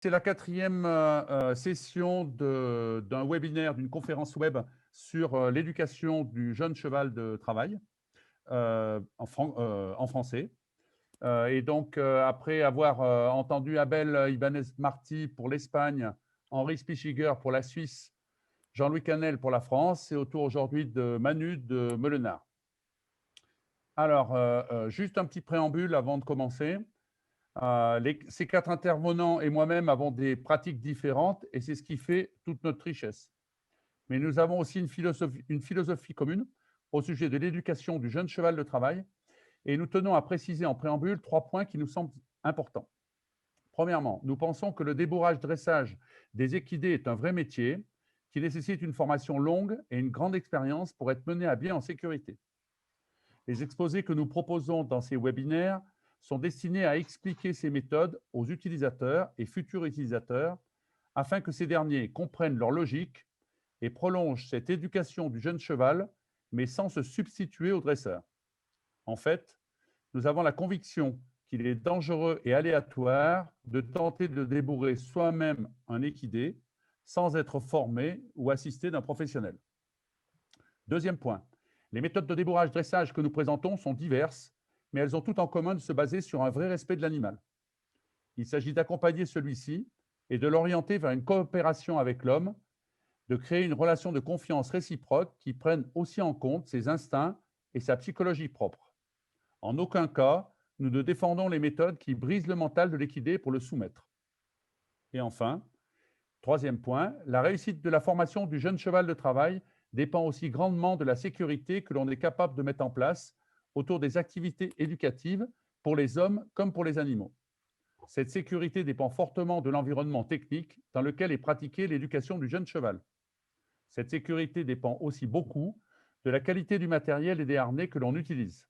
C'est la quatrième session d'un webinaire, d'une conférence web sur l'éducation du jeune cheval de travail en français. Et donc, après avoir entendu Abel Ibanez Martí pour l'Espagne, Henri Spichiger pour la Suisse, Jean-Louis Canel pour la France, c'est au tour aujourd'hui de Manu de Meulenard. Alors, juste un petit préambule avant de commencer. Ces quatre intervenants et moi-même avons des pratiques différentes et c'est ce qui fait toute notre richesse. Mais nous avons aussi une philosophie commune au sujet de l'éducation du jeune cheval de travail et nous tenons à préciser en préambule 3 points qui nous semblent importants. Premièrement, nous pensons que le débourrage-dressage des équidés est un vrai métier qui nécessite une formation longue et une grande expérience pour être mené à bien en sécurité. Les exposés que nous proposons dans ces webinaires sont destinés à expliquer ces méthodes aux utilisateurs et futurs utilisateurs afin que ces derniers comprennent leur logique et prolongent cette éducation du jeune cheval, mais sans se substituer au dresseur. En fait, nous avons la conviction qu'il est dangereux et aléatoire de tenter de débourrer soi-même un équidé sans être formé ou assisté d'un professionnel. Deuxième point, les méthodes de débourrage-dressage que nous présentons sont diverses, mais elles ont toutes en commun de se baser sur un vrai respect de l'animal. Il s'agit d'accompagner celui-ci et de l'orienter vers une coopération avec l'homme, de créer une relation de confiance réciproque qui prenne aussi en compte ses instincts et sa psychologie propre. En aucun cas, nous ne défendons les méthodes qui brisent le mental de l'équidé pour le soumettre. Et enfin, troisième point, la réussite de la formation du jeune cheval de travail dépend aussi grandement de la sécurité que l'on est capable de mettre en place autour des activités éducatives pour les hommes comme pour les animaux. Cette sécurité dépend fortement de l'environnement technique dans lequel est pratiquée l'éducation du jeune cheval. Cette sécurité dépend aussi beaucoup de la qualité du matériel et des harnais que l'on utilise.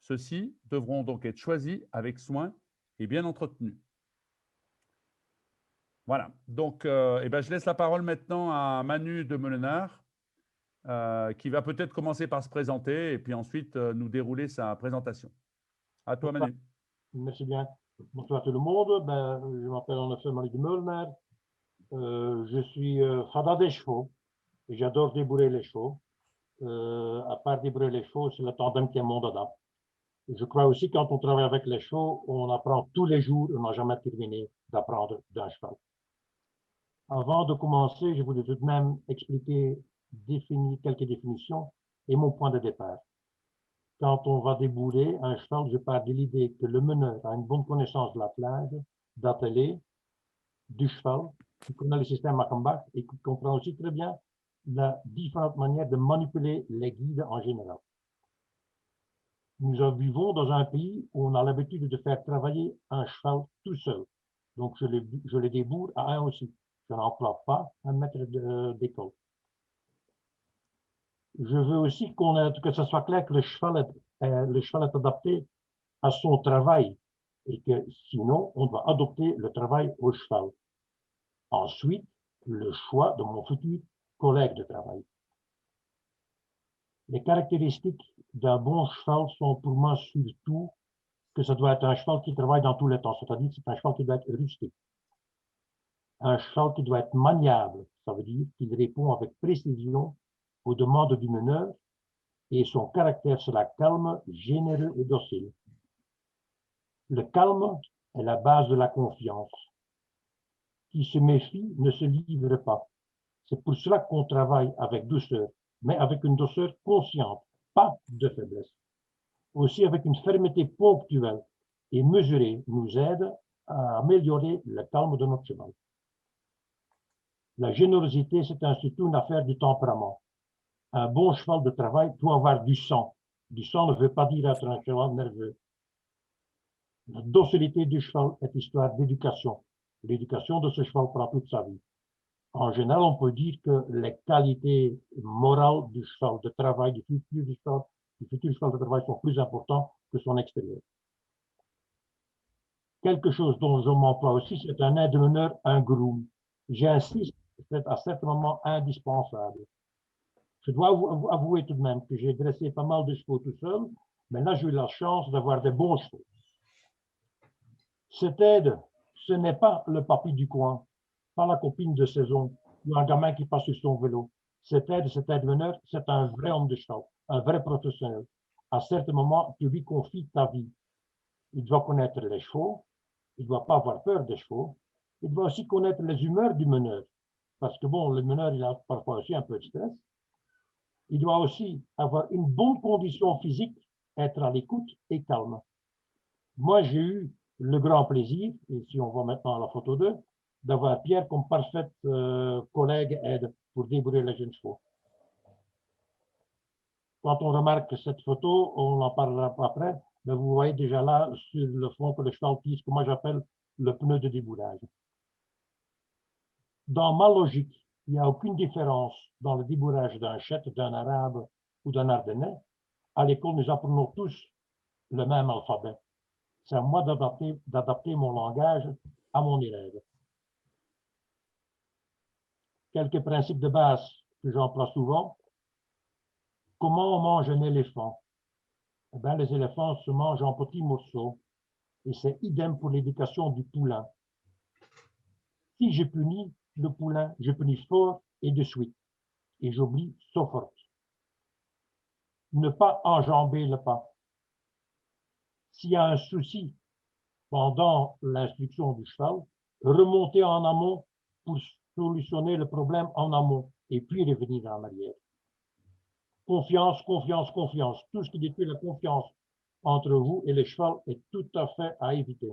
Ceux-ci devront donc être choisis avec soin et bien entretenus. Voilà, donc je laisse la parole maintenant à Manu de Meulenard, qui va peut-être commencer par se présenter et puis ensuite nous dérouler sa présentation. À toi, Manu. Merci bien. Bonsoir tout le monde. Je m'appelle en effet Manu de Meulenard. Je suis fada des chevaux et j'adore débourrer les chevaux. À part débourrer les chevaux, c'est le tandem qui est mon dada. Je crois aussi que quand on travaille avec les chevaux, on apprend tous les jours, on n'a jamais terminé d'apprendre d'un cheval. Avant de commencer, je voulais tout de même expliquer, définir quelques définitions et mon point de départ. Quand on va débourrer un cheval, je pars de l'idée que le meneur a une bonne connaissance de l'attelage, d'atteler, du cheval, qui connaît le système Achenbach et qui comprend aussi très bien la différentes manières de manipuler les guides en général. Nous vivons dans un pays où on a l'habitude de faire travailler un cheval tout seul. Donc, je le débourre à un aussi. Je n'emploie pas un maître d'école. Je veux aussi que ce soit clair que le cheval est adapté à son travail et que sinon, on doit adopter le travail au cheval. Ensuite, le choix de mon futur collègue de travail. Les caractéristiques d'un bon cheval sont pour moi surtout que ça doit être un cheval qui travaille dans tous les temps, c'est-à-dire que c'est un cheval qui doit être rustique. Un cheval qui doit être maniable, ça veut dire qu'il répond avec précision aux demandes du meneur et son caractère sera calme, généreux et docile. Le calme est la base de la confiance. Qui se méfie ne se livre pas. C'est pour cela qu'on travaille avec douceur, mais avec une douceur consciente, pas de faiblesse. Aussi avec une fermeté ponctuelle et mesurée nous aide à améliorer le calme de notre cheval. La générosité, c'est surtout une affaire du tempérament. Un bon cheval de travail doit avoir du sang. Du sang ne veut pas dire être un cheval nerveux. La docilité du cheval est histoire d'éducation. L'éducation de ce cheval prend toute sa vie. En général, on peut dire que les qualités morales du cheval de travail, du futur cheval de travail sont plus importantes que son extérieur. Quelque chose dont je m'emploie aussi, c'est un aide-meneur, un groom. J'insiste, c'est à certains moments indispensable. Je dois avouer tout de même que j'ai dressé pas mal de chevaux tout seul, mais là, j'ai eu la chance d'avoir des bons chevaux. Cette aide, ce n'est pas le papy du coin, pas la copine de saison, ou un gamin qui passe sur son vélo. Cet aide-meneur, c'est un vrai homme de cheval, un vrai professionnel. À certains moments, tu lui confies ta vie. Il doit connaître les chevaux, il ne doit pas avoir peur des chevaux, il doit aussi connaître les humeurs du meneur. Parce que bon, le meneur, il a parfois aussi un peu de stress. Il doit aussi avoir une bonne condition physique, être à l'écoute et calme. Moi, j'ai eu le grand plaisir, et si on voit maintenant la photo 2, d'avoir Pierre comme parfaite collègue aide pour débrouiller les jeunes chevaux. Quand on remarque cette photo, on en parlera après, mais vous voyez déjà là sur le fond que le cheval utilise ce que moi j'appelle le pneu de déboulage. Dans ma logique, il n'y a aucune différence dans le déboulage d'un chète, d'un arabe ou d'un ardennais. À l'école, nous apprenons tous le même alphabet. C'est à moi d'adapter mon langage à mon élève. Quelques principes de base que j'emploie souvent. Comment on mange un éléphant? Eh bien, les éléphants se mangent en petits morceaux. Et c'est idem pour l'éducation du poulain. Si je punis le poulain, je punis fort et de suite. Et j'oublie sofort. Ne pas enjamber le pas. S'il y a un souci pendant l'instruction du cheval, remonter en amont pour solutionner le problème en amont et puis revenir en arrière. Confiance, confiance, confiance. Tout ce qui détruit la confiance entre vous et le cheval est tout à fait à éviter.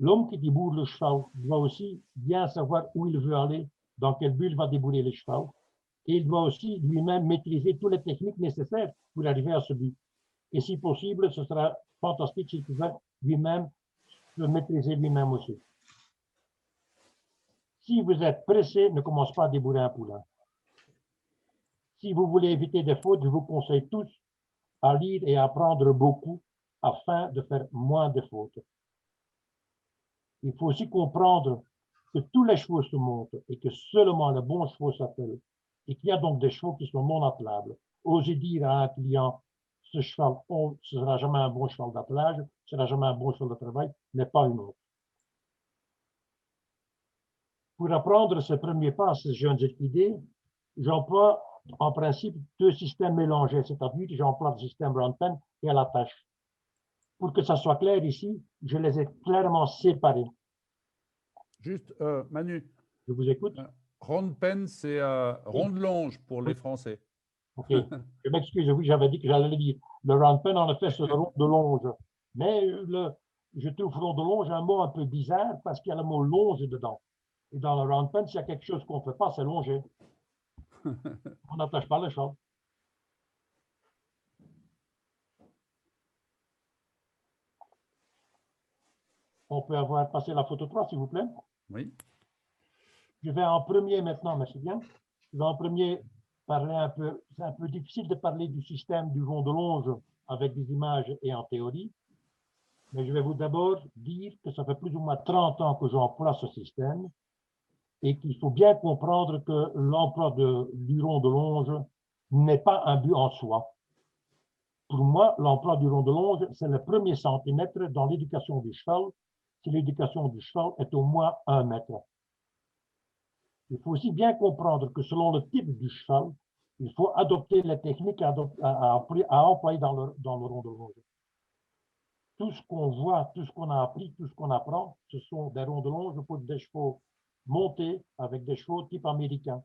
L'homme qui déboule le cheval doit aussi bien savoir où il veut aller, dans quel but il va débouler le cheval, et il doit aussi lui-même maîtriser toutes les techniques nécessaires pour arriver à ce but. Et si possible, ce sera fantastique s'il pouvait lui-même se maîtriser lui-même aussi. Si vous êtes pressé, ne commencez pas à débouler un poulain. Si vous voulez éviter des fautes, je vous conseille tous à lire et à apprendre beaucoup afin de faire moins de fautes. Il faut aussi comprendre que tous les chevaux se montent et que seulement le bon cheval s'appelle et qu'il y a donc des chevaux qui sont non attelables. Osez dire à un client, ce cheval, ce ne sera jamais un bon cheval d'attelage, ce ne sera jamais un bon cheval de travail, mais pas une autre. Pour apprendre ces premiers pas à ces jeunes équidés, j'emploie en principe deux systèmes mélangés, c'est-à-dire que j'emploie le système round-pen et à la tâche. Pour que ça soit clair ici, je les ai clairement séparés. Juste, Manu, je vous écoute. Ronde-pen, c'est ronde-longe pour les Français. Ok, je m'excuse, oui, j'avais dit que j'allais le dire. Le round-pen, en effet, c'est le rond de longe. Mais je trouve rond de longe un mot un peu bizarre parce qu'il y a le mot longe dedans. Et dans le round-pen, s'il y a quelque chose qu'on ne fait pas, c'est longer. On n'attache pas le cheval. On peut avoir passé la photo 3, s'il vous plaît. Oui. Je vais en premier maintenant, mais c'est bien. Je vais en premier parler un peu. C'est un peu difficile de parler du système du rond de longe avec des images et en théorie. Mais je vais vous d'abord dire que ça fait plus ou moins 30 ans que j'emploie ce système et qu'il faut bien comprendre que l'emploi du rond de longe n'est pas un but en soi. Pour moi, l'emploi du rond de longe, c'est le premier centimètre dans l'éducation du cheval, si l'éducation du cheval est au moins 1 mètre. Il faut aussi bien comprendre que selon le type du cheval, il faut adopter les techniques à employer dans le rond de longe. Tout ce qu'on voit, tout ce qu'on a appris, tout ce qu'on apprend, ce sont des ronds de longe pour des chevaux montés avec des chevaux type américain.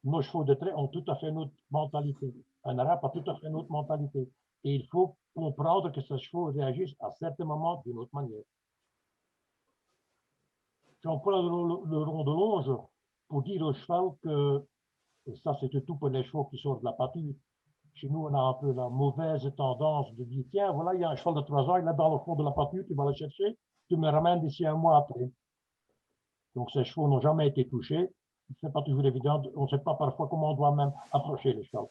Nos chevaux de trait ont tout à fait une autre mentalité. Un arabe a tout à fait une autre mentalité. Et il faut comprendre que ces chevaux réagissent à certains moments d'une autre manière. J'emploie le rond de longe pour dire au cheval que, et ça c'est tout pour les chevaux qui sortent de la pâture, chez nous on a un peu la mauvaise tendance de dire, tiens, voilà, il y a un cheval de 3 ans, il est dans le fond de la pâture, tu vas le chercher, tu me ramènes d'ici 1 mois après. Donc ces chevaux n'ont jamais été touchés. Ce n'est pas toujours évident, on ne sait pas parfois comment on doit même approcher les chevaux.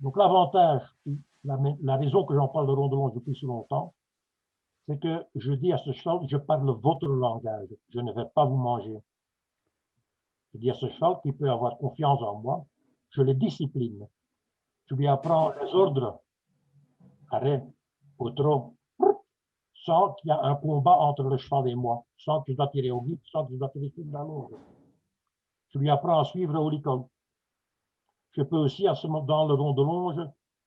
Donc l'avantage, la raison que j'en parle de rond de longe depuis si longtemps, c'est que je dis à ce cheval, je parle votre langage, je ne vais pas vous manger. Je dis à ce cheval qui peut avoir confiance en moi, je le discipline. Je lui apprends les ordres, arrêt, au trot, sans qu'il y ait un combat entre le cheval et moi, sans que je dois tirer au guide, sans que je dois tirer sur la longe. Je lui apprends à suivre au licol. Je peux aussi, dans le rond de longe,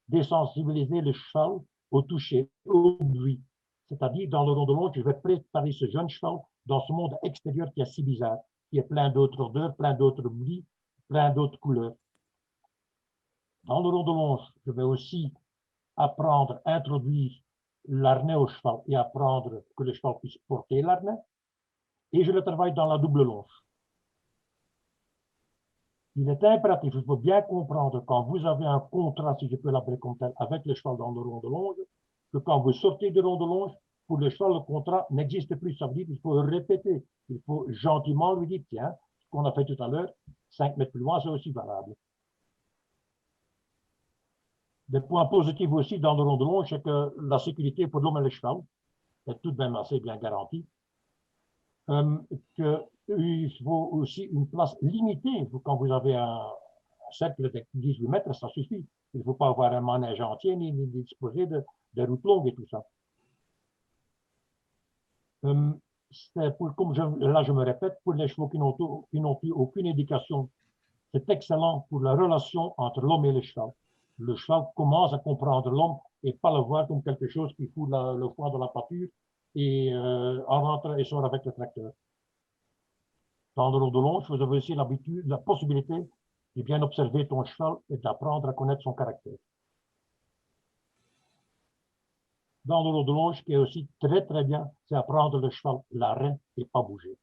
désensibiliser le cheval au toucher, au bruit. C'est-à-dire, dans le rond de longe, je vais préparer ce jeune cheval dans ce monde extérieur qui est si bizarre, qui est plein d'autres odeurs, plein d'autres bruits, plein d'autres couleurs. Dans le rond de longe, je vais aussi apprendre, introduire l'harnais au cheval et apprendre que le cheval puisse porter l'harnais. Et je le travaille dans la double longe. Il est impératif, il faut bien comprendre quand vous avez un contrat, si je peux l'appeler comme tel, avec le cheval dans le rond de longe, que quand vous sortez du rond de longe, pour le cheval, le contrat n'existe plus. Ça veut dire qu'il faut répéter. Il faut gentiment lui dire, tiens, ce qu'on a fait tout à l'heure, 5 mètres plus loin, c'est aussi valable. Des points positifs aussi dans le rond de longe, c'est que la sécurité pour l'homme et le cheval est tout de même assez bien garantie. Qu'il faut aussi une place limitée. Quand vous avez un cercle de 18 mètres, ça suffit. Il ne faut pas avoir un manège entier ni disposer de routes longues et tout ça. Comme là je me répète, pour les chevaux qui n'ont plus aucune éducation, c'est excellent pour la relation entre l'homme et le cheval. Le cheval commence à comprendre l'homme et pas le voir comme quelque chose qui fout le foie dans la pâture et rentre et sort avec le tracteur. Dans le rond de longe, vous avez aussi la possibilité de bien observer ton cheval et d'apprendre à connaître son caractère. Dans le rond de longe, qui est aussi très très bien, c'est apprendre le cheval l'arrêt et pas bouger.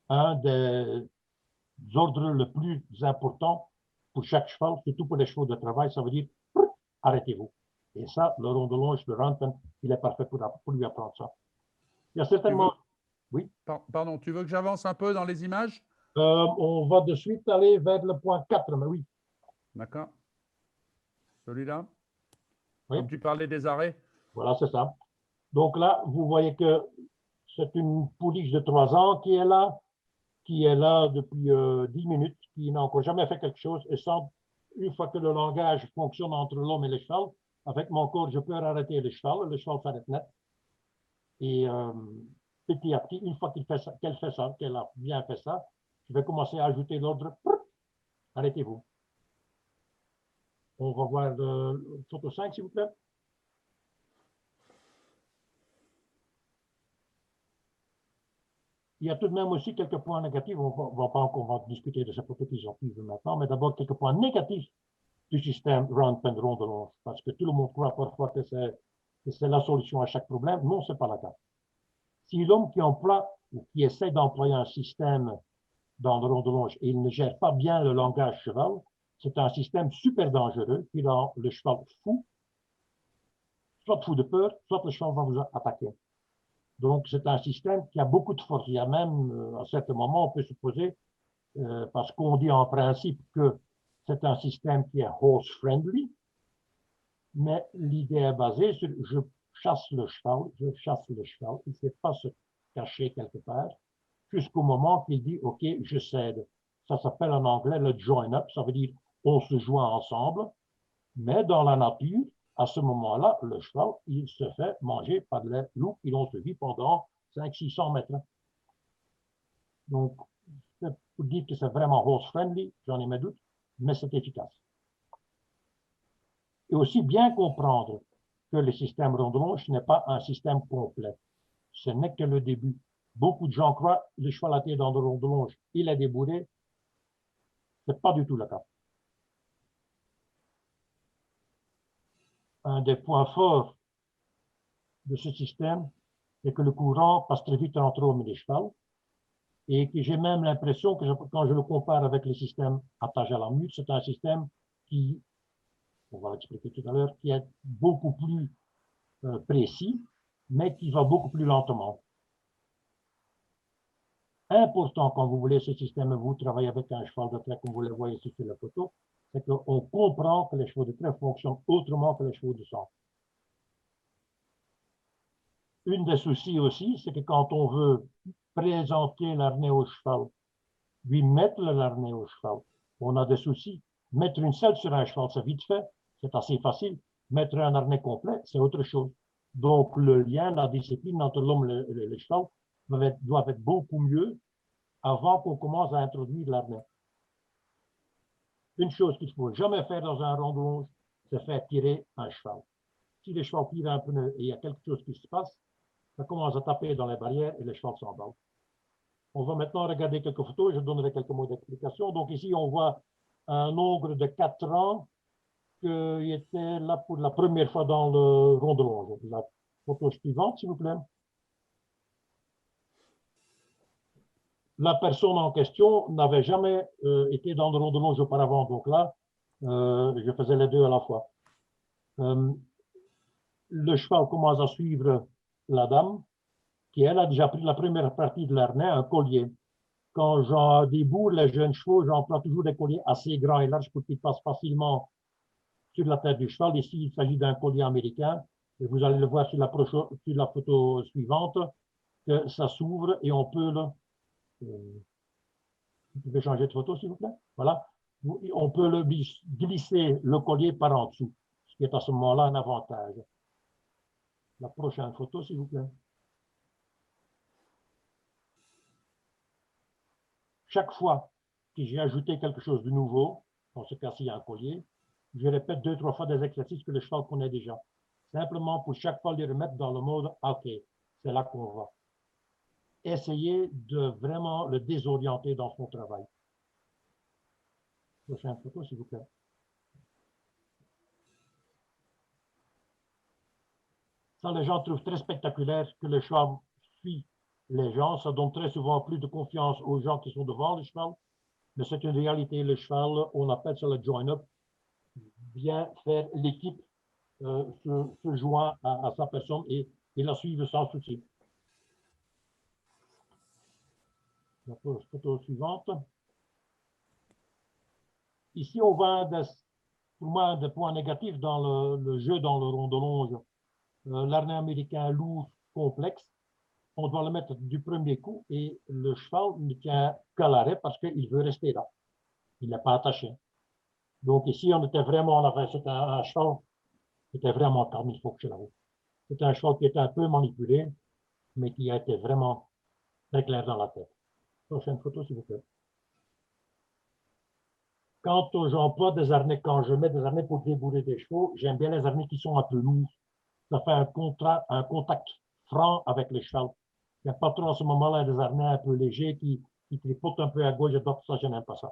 Un des ordres le plus important pour chaque cheval, surtout pour les chevaux de travail, ça veut dire arrêtez-vous. Et ça, le rond de longe, le Ranton, il est parfait pour lui apprendre ça. Il y a certainement... Oui. Pardon, tu veux que j'avance un peu dans les images? On va de suite aller vers le point 4, mais oui. D'accord. Celui-là? Oui. Comme tu parlais des arrêts? Voilà, c'est ça. Donc là, vous voyez que c'est une pouliche de 3 ans qui est là depuis 10 minutes, qui n'a encore jamais fait quelque chose. Et une fois que le langage fonctionne entre l'homme et le cheval, avec mon corps, je peux arrêter le cheval s'arrête net. Et petit à petit, une fois qu'elle a bien fait ça, je vais commencer à ajouter l'ordre, arrêtez-vous. On va voir photo 5, s'il vous plaît. Il y a tout de même aussi quelques points négatifs. On va discuter de ces photos qui sont prises maintenant, mais d'abord quelques points négatifs du système Round-Pen rond de longe, parce que tout le monde croit parfois que c'est la solution à chaque problème. Non, ce n'est pas le cas. Si l'homme qui emploie ou qui essaie d'employer un système dans le rond de longe et il ne gère pas bien le langage cheval, c'est un système super dangereux qui rend le cheval fou, soit fou de peur, soit le cheval va vous attaquer. Donc, c'est un système qui a beaucoup de force. Il y a même, à certains moments, on peut supposer, parce qu'on dit en principe que c'est un système qui est horse-friendly, mais l'idée est basée sur je chasse le cheval, il ne sait pas se cacher quelque part, jusqu'au moment qu'il dit, OK, je cède. Ça s'appelle en anglais le join-up, ça veut dire on se joint ensemble, mais dans la nature, à ce moment-là, le cheval, il se fait manger par les loups qui l'ont suivi pendant 500-600 mètres. Donc, pour dire que c'est vraiment horse-friendly, j'en ai mes doutes, mais c'est efficace. Et aussi bien comprendre que le système rond de longe n'est pas un système complet. Ce n'est que le début. Beaucoup de gens croient que le cheval à tête dans le rond de longe, il est débourré. Ce n'est pas du tout le cas. Un des points forts de ce système, c'est que le courant passe très vite entre l'homme et les chevaux, et que j'ai même l'impression que quand je le compare avec le système attaché à la mule, c'est un système qui, on va l'expliquer tout à l'heure, qui est beaucoup plus précis, mais qui va beaucoup plus lentement. Important quand vous voulez ce système, vous travaillez avec un cheval de trait, comme vous le voyez ici sur la photo, c'est qu'on comprend que les chevaux de trait fonctionnent autrement que les chevaux de sang. Une des soucis aussi, c'est que quand on veut présenter l'arnais au cheval, lui mettre l'arnais au cheval, on a des soucis. Mettre une selle sur un cheval, c'est vite fait, c'est assez facile. Mettre un harnais complet, c'est autre chose. Donc, le lien, la discipline entre l'homme et le cheval doivent être beaucoup mieux avant qu'on commence à introduire l'arnais. Une chose qu'il ne faut jamais faire dans un rang de longe, c'est faire tirer un cheval. Si le cheval tire un pneu et il y a quelque chose qui se passe, ça commence à taper dans les barrières et le cheval s'emballe. On va maintenant regarder quelques photos, je donnerai quelques mots d'explication. Donc ici, on voit un ogre de 4 ans qui était là pour la première fois dans le rond de longe. La photo suivante, s'il vous plaît. La personne en question n'avait jamais été dans le rond de longe auparavant. Donc là, je faisais les deux à la fois. Le cheval commence à suivre la dame, qui elle a déjà pris la première partie de l'harnais, un collier. Quand j'en débourre les jeunes chevaux, j'emploie toujours des colliers assez grands et larges pour qu'ils passent facilement sur la tête du cheval. Ici, il s'agit d'un collier américain. Et vous allez le voir sur la photo suivante, que ça s'ouvre et on peut le... vous pouvez changer de photo, s'il vous plaît? Voilà. On peut le glisser le collier par en dessous, ce qui est à ce moment-là un avantage. La prochaine photo, s'il vous plaît. Chaque fois que j'ai ajouté quelque chose de nouveau, dans ce cas-ci un collier, je répète 2-3 fois des exercices que le cheval connaît déjà. Simplement pour chaque fois les remettre dans le mode « OK, c'est là qu'on va ». Essayez de vraiment le désorienter dans son travail. Prochaine photo, s'il vous plaît. Ça, les gens trouvent très spectaculaire que le cheval suit les gens. Ça donne très souvent plus de confiance aux gens qui sont devant le cheval. Mais c'est une réalité. Le cheval, on appelle ça le join-up, vient faire l'équipe, se joint à sa personne et la suivre sans souci. La photo suivante. Ici, on voit pour moi des points négatifs dans le jeu dans le rond de longe. L'arnais américain lourd, complexe, on doit le mettre du premier coup et le cheval ne tient qu'à l'arrêt parce qu'il veut rester là. Il n'est pas attaché. Donc ici, on était vraiment en arrêt. C'était un cheval qui était vraiment calme, il faut que je l'avoue. C'était un cheval qui était un peu manipulé, mais qui a été vraiment très clair dans la tête. Prochaine photo, s'il vous plaît. Quand j'emploie des harnais, quand je mets des harnais pour débourrer des chevaux, j'aime bien les harnais qui sont un peu lourds. Ça fait un contact franc avec le cheval. Il n'y a pas trop à ce moment-là des harnais un peu légers qui tripotent un peu à gauche et à droite, ça, je n'aime pas ça.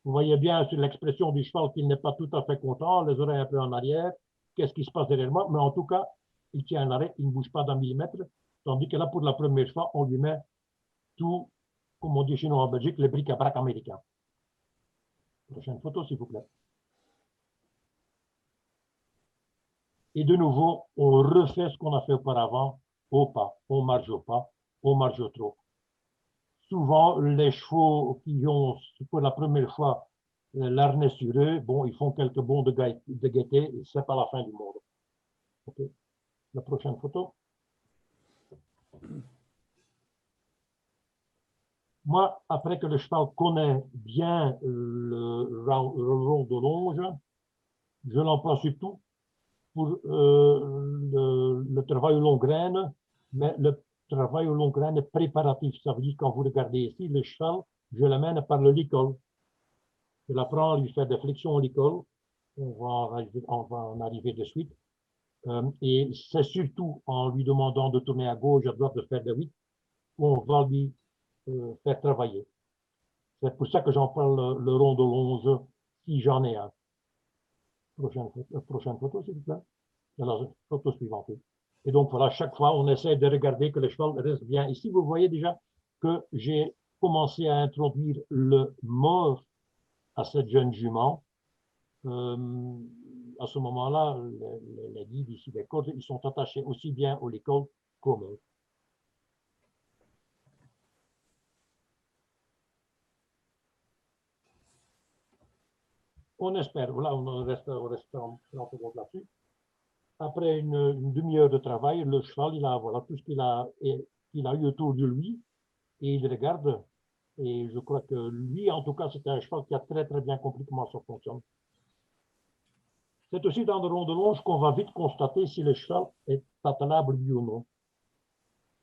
Vous voyez bien sur l'expression du cheval qu'il n'est pas tout à fait content, les oreilles un peu en arrière, qu'est-ce qui se passe derrière moi, mais en tout cas, il tient un arrêt, il ne bouge pas d'un millimètre, tandis que là, pour la première fois, on lui met tout, comme on dit chez nous en Belgique, les bric-à-brac américains. Prochaine photo, s'il vous plaît. Et de nouveau, on refait ce qu'on a fait auparavant, au pas, on marche au pas, on marche au trot. Souvent, les chevaux qui ont pour la première fois l'arnais sur eux, bon, ils font quelques bonds de gaieté, c'est pas la fin du monde. Okay. La prochaine photo. Moi, après que le cheval connaît bien le rond de longe, je l'emploie surtout pour le travail aux longues graines, mais le travail aux longues graines préparatif. Ça veut dire, quand vous regardez ici, le cheval, je l'amène par le licol. Je l'apprends à lui faire des flexions au licol. On va en arriver de suite. Et c'est surtout en lui demandant de tourner à gauche, à droite, de faire des 8, qu'on va lui faire travailler. C'est pour ça que j'en parle le rond de longe, si j'en ai un. Prochaine photo, s'il vous plaît. La photo suivante. Et donc, voilà, chaque fois, on essaie de regarder que le cheval reste bien. Ici, vous voyez déjà que j'ai commencé à introduire le mort à cette jeune jument. À ce moment-là, les guides ici, les cordes, ils sont attachés aussi bien au licol qu'au mort. On espère, voilà, on reste en secondes là-dessus. Après une demi-heure de travail, le cheval, il a voilà, tout ce qu'il a eu autour de lui et il regarde. Et je crois que lui, en tout cas, c'est un cheval qui a très très bien compris comment ça fonctionne. C'est aussi dans le rond de longe qu'on va vite constater si le cheval est attelable, oui ou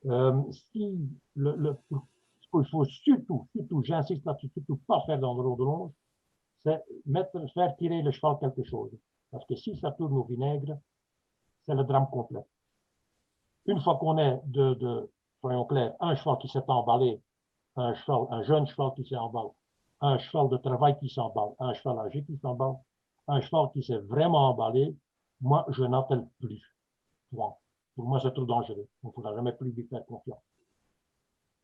non. Si ce qu'il faut surtout, j'insiste là-dessus, surtout pas faire dans le rond de longe, c'est faire tirer le cheval quelque chose. Parce que si ça tourne au vinaigre, c'est le drame complet. Une fois qu'on est soyons clairs, un cheval qui s'est emballé, un jeune cheval qui s'emballe, un cheval de travail qui s'emballe, un cheval âgé qui s'emballe, un cheval qui s'est vraiment emballé, moi, je n'attelle plus. Bon, pour moi, c'est trop dangereux. On ne pourra jamais plus lui faire confiance.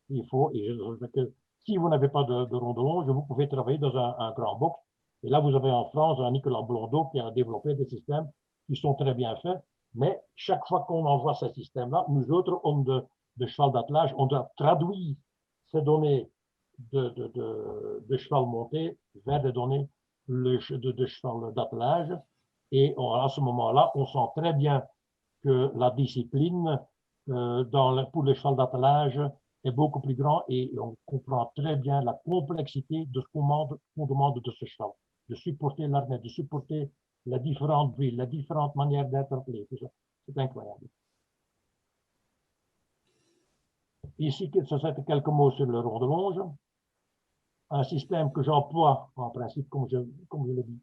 Il faut, et que si vous n'avez pas de rond de longe, vous pouvez travailler dans un grand box. Et là, vous avez en France un Nicolas Blondeau qui a développé des systèmes qui sont très bien faits. Mais chaque fois qu'on envoie ces systèmes-là, nous autres, hommes de cheval d'attelage, on doit traduire ces données de cheval monté vers des données de cheval d'attelage. Et à ce moment-là, on sent très bien que la discipline pour le cheval d'attelage est beaucoup plus grand et on comprend très bien la complexité de ce qu'on demande de ce cheval, de supporter l'arnais, de supporter les différentes villes, les différentes manières d'interpeller, tout ça. C'est incroyable. Ici, c'est quelques mots sur le rond de longe. Un système que j'emploie en principe, comme je l'ai dit,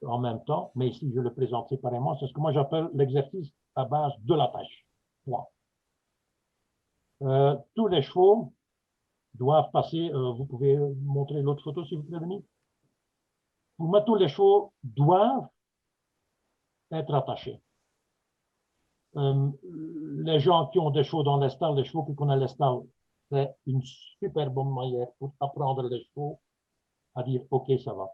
en même temps, mais ici je le présente séparément, c'est ce que moi j'appelle l'exercice à base de l'attache. Tous les chevaux doivent passer, vous pouvez montrer l'autre photo s'il vous plaît, Denis. Pour moi, tous les chevaux doivent être attachés. Les gens qui ont des chevaux dans les stalles, les chevaux qui connaissent les stalles, c'est une super bonne manière pour apprendre les chevaux à dire OK, ça va.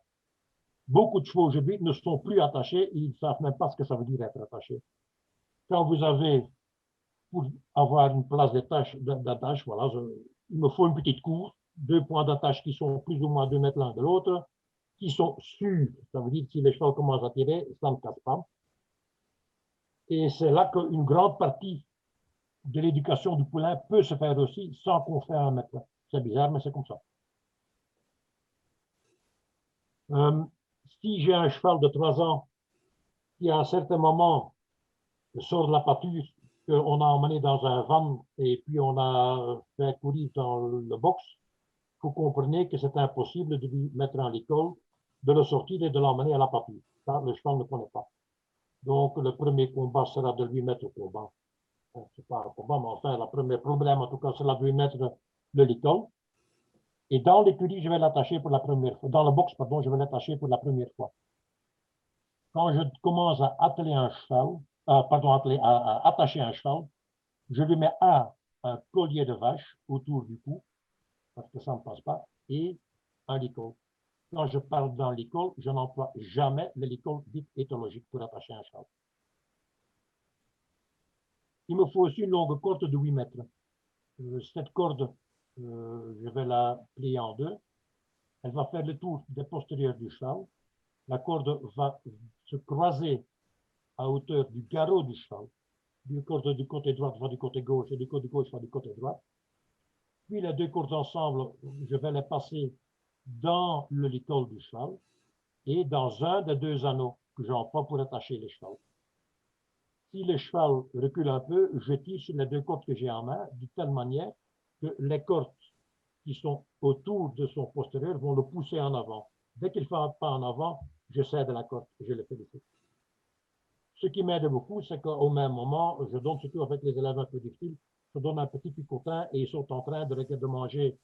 Beaucoup de chevaux aujourd'hui ne sont plus attachés, ils ne savent même pas ce que ça veut dire être attaché. Quand vous avez, pour avoir une place d'attache, voilà, il me faut une petite cour, 2 points d'attache qui sont plus ou moins 2 mètres l'un de l'autre, qui sont sûrs, ça veut dire que si les chevaux commencent à tirer, ça ne casse pas. Et c'est là qu'une grande partie de l'éducation du poulain peut se faire aussi sans qu'on fasse un mètre. C'est bizarre, mais c'est comme ça. Si j'ai un cheval de 3 ans qui à un certain moment sort de la pâture, qu'on a emmené dans un van et puis on a fait courir dans le box, vous comprenez que c'est impossible de lui mettre en l'école, de le sortir et de l'emmener à la pâture. Ça, le cheval ne connaît pas. Donc, le premier combat sera de lui mettre au combat. C'est pas un combat, mais enfin, le premier problème, en tout cas, sera de lui mettre le licol. Et dans l'écurie, je vais l'attacher pour la première fois. Dans le box, pardon, je vais l'attacher pour la première fois. Quand je commence à atteler un cheval, à attacher un cheval, je lui mets un collier de vache autour du cou, parce que ça ne passe pas, et un licol. Quand je parle d'un licol, je n'emploie jamais le licol dit éthologique pour attacher un cheval. Il me faut aussi une longue corde de 8 mètres. Cette corde, je vais la plier en deux. Elle va faire le tour des postérieurs du cheval. La corde va se croiser à hauteur du garrot du cheval. La corde du côté droit va du côté gauche et du côté gauche va du côté droit. Puis les deux cordes ensemble, je vais les passer dans le licol du cheval et dans un des 2 anneaux que j'emploie pour attacher le cheval. Si le cheval recule un peu, je tire sur les 2 cordes que j'ai en main de telle manière que les cordes qui sont autour de son postérieur vont le pousser en avant. Dès qu'il ne fait pas en avant, je cède la corde et je le félicite. Ce qui m'aide beaucoup, c'est qu'au même moment, je donne surtout avec les élèves un peu difficiles, je donne un petit picotin et ils sont en train de manger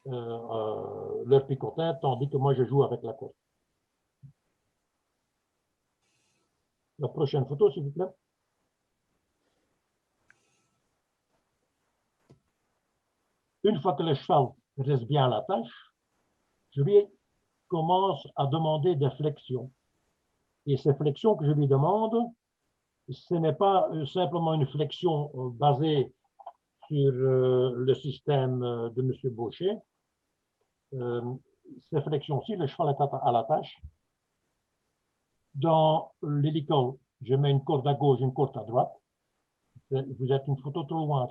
leur picotin, tandis que moi je joue avec la corde. La prochaine photo, s'il vous plaît. Une fois que le cheval reste bien à la tâche, je lui commence à demander des flexions. Et ces flexions que je lui demande, ce n'est pas simplement une flexion basée sur le système de M. Baucher. Ces flexions-ci, le cheval est à la tâche. Dans l'hélicole, je mets une corde à gauche, une corde à droite. Vous êtes une photo trop loin.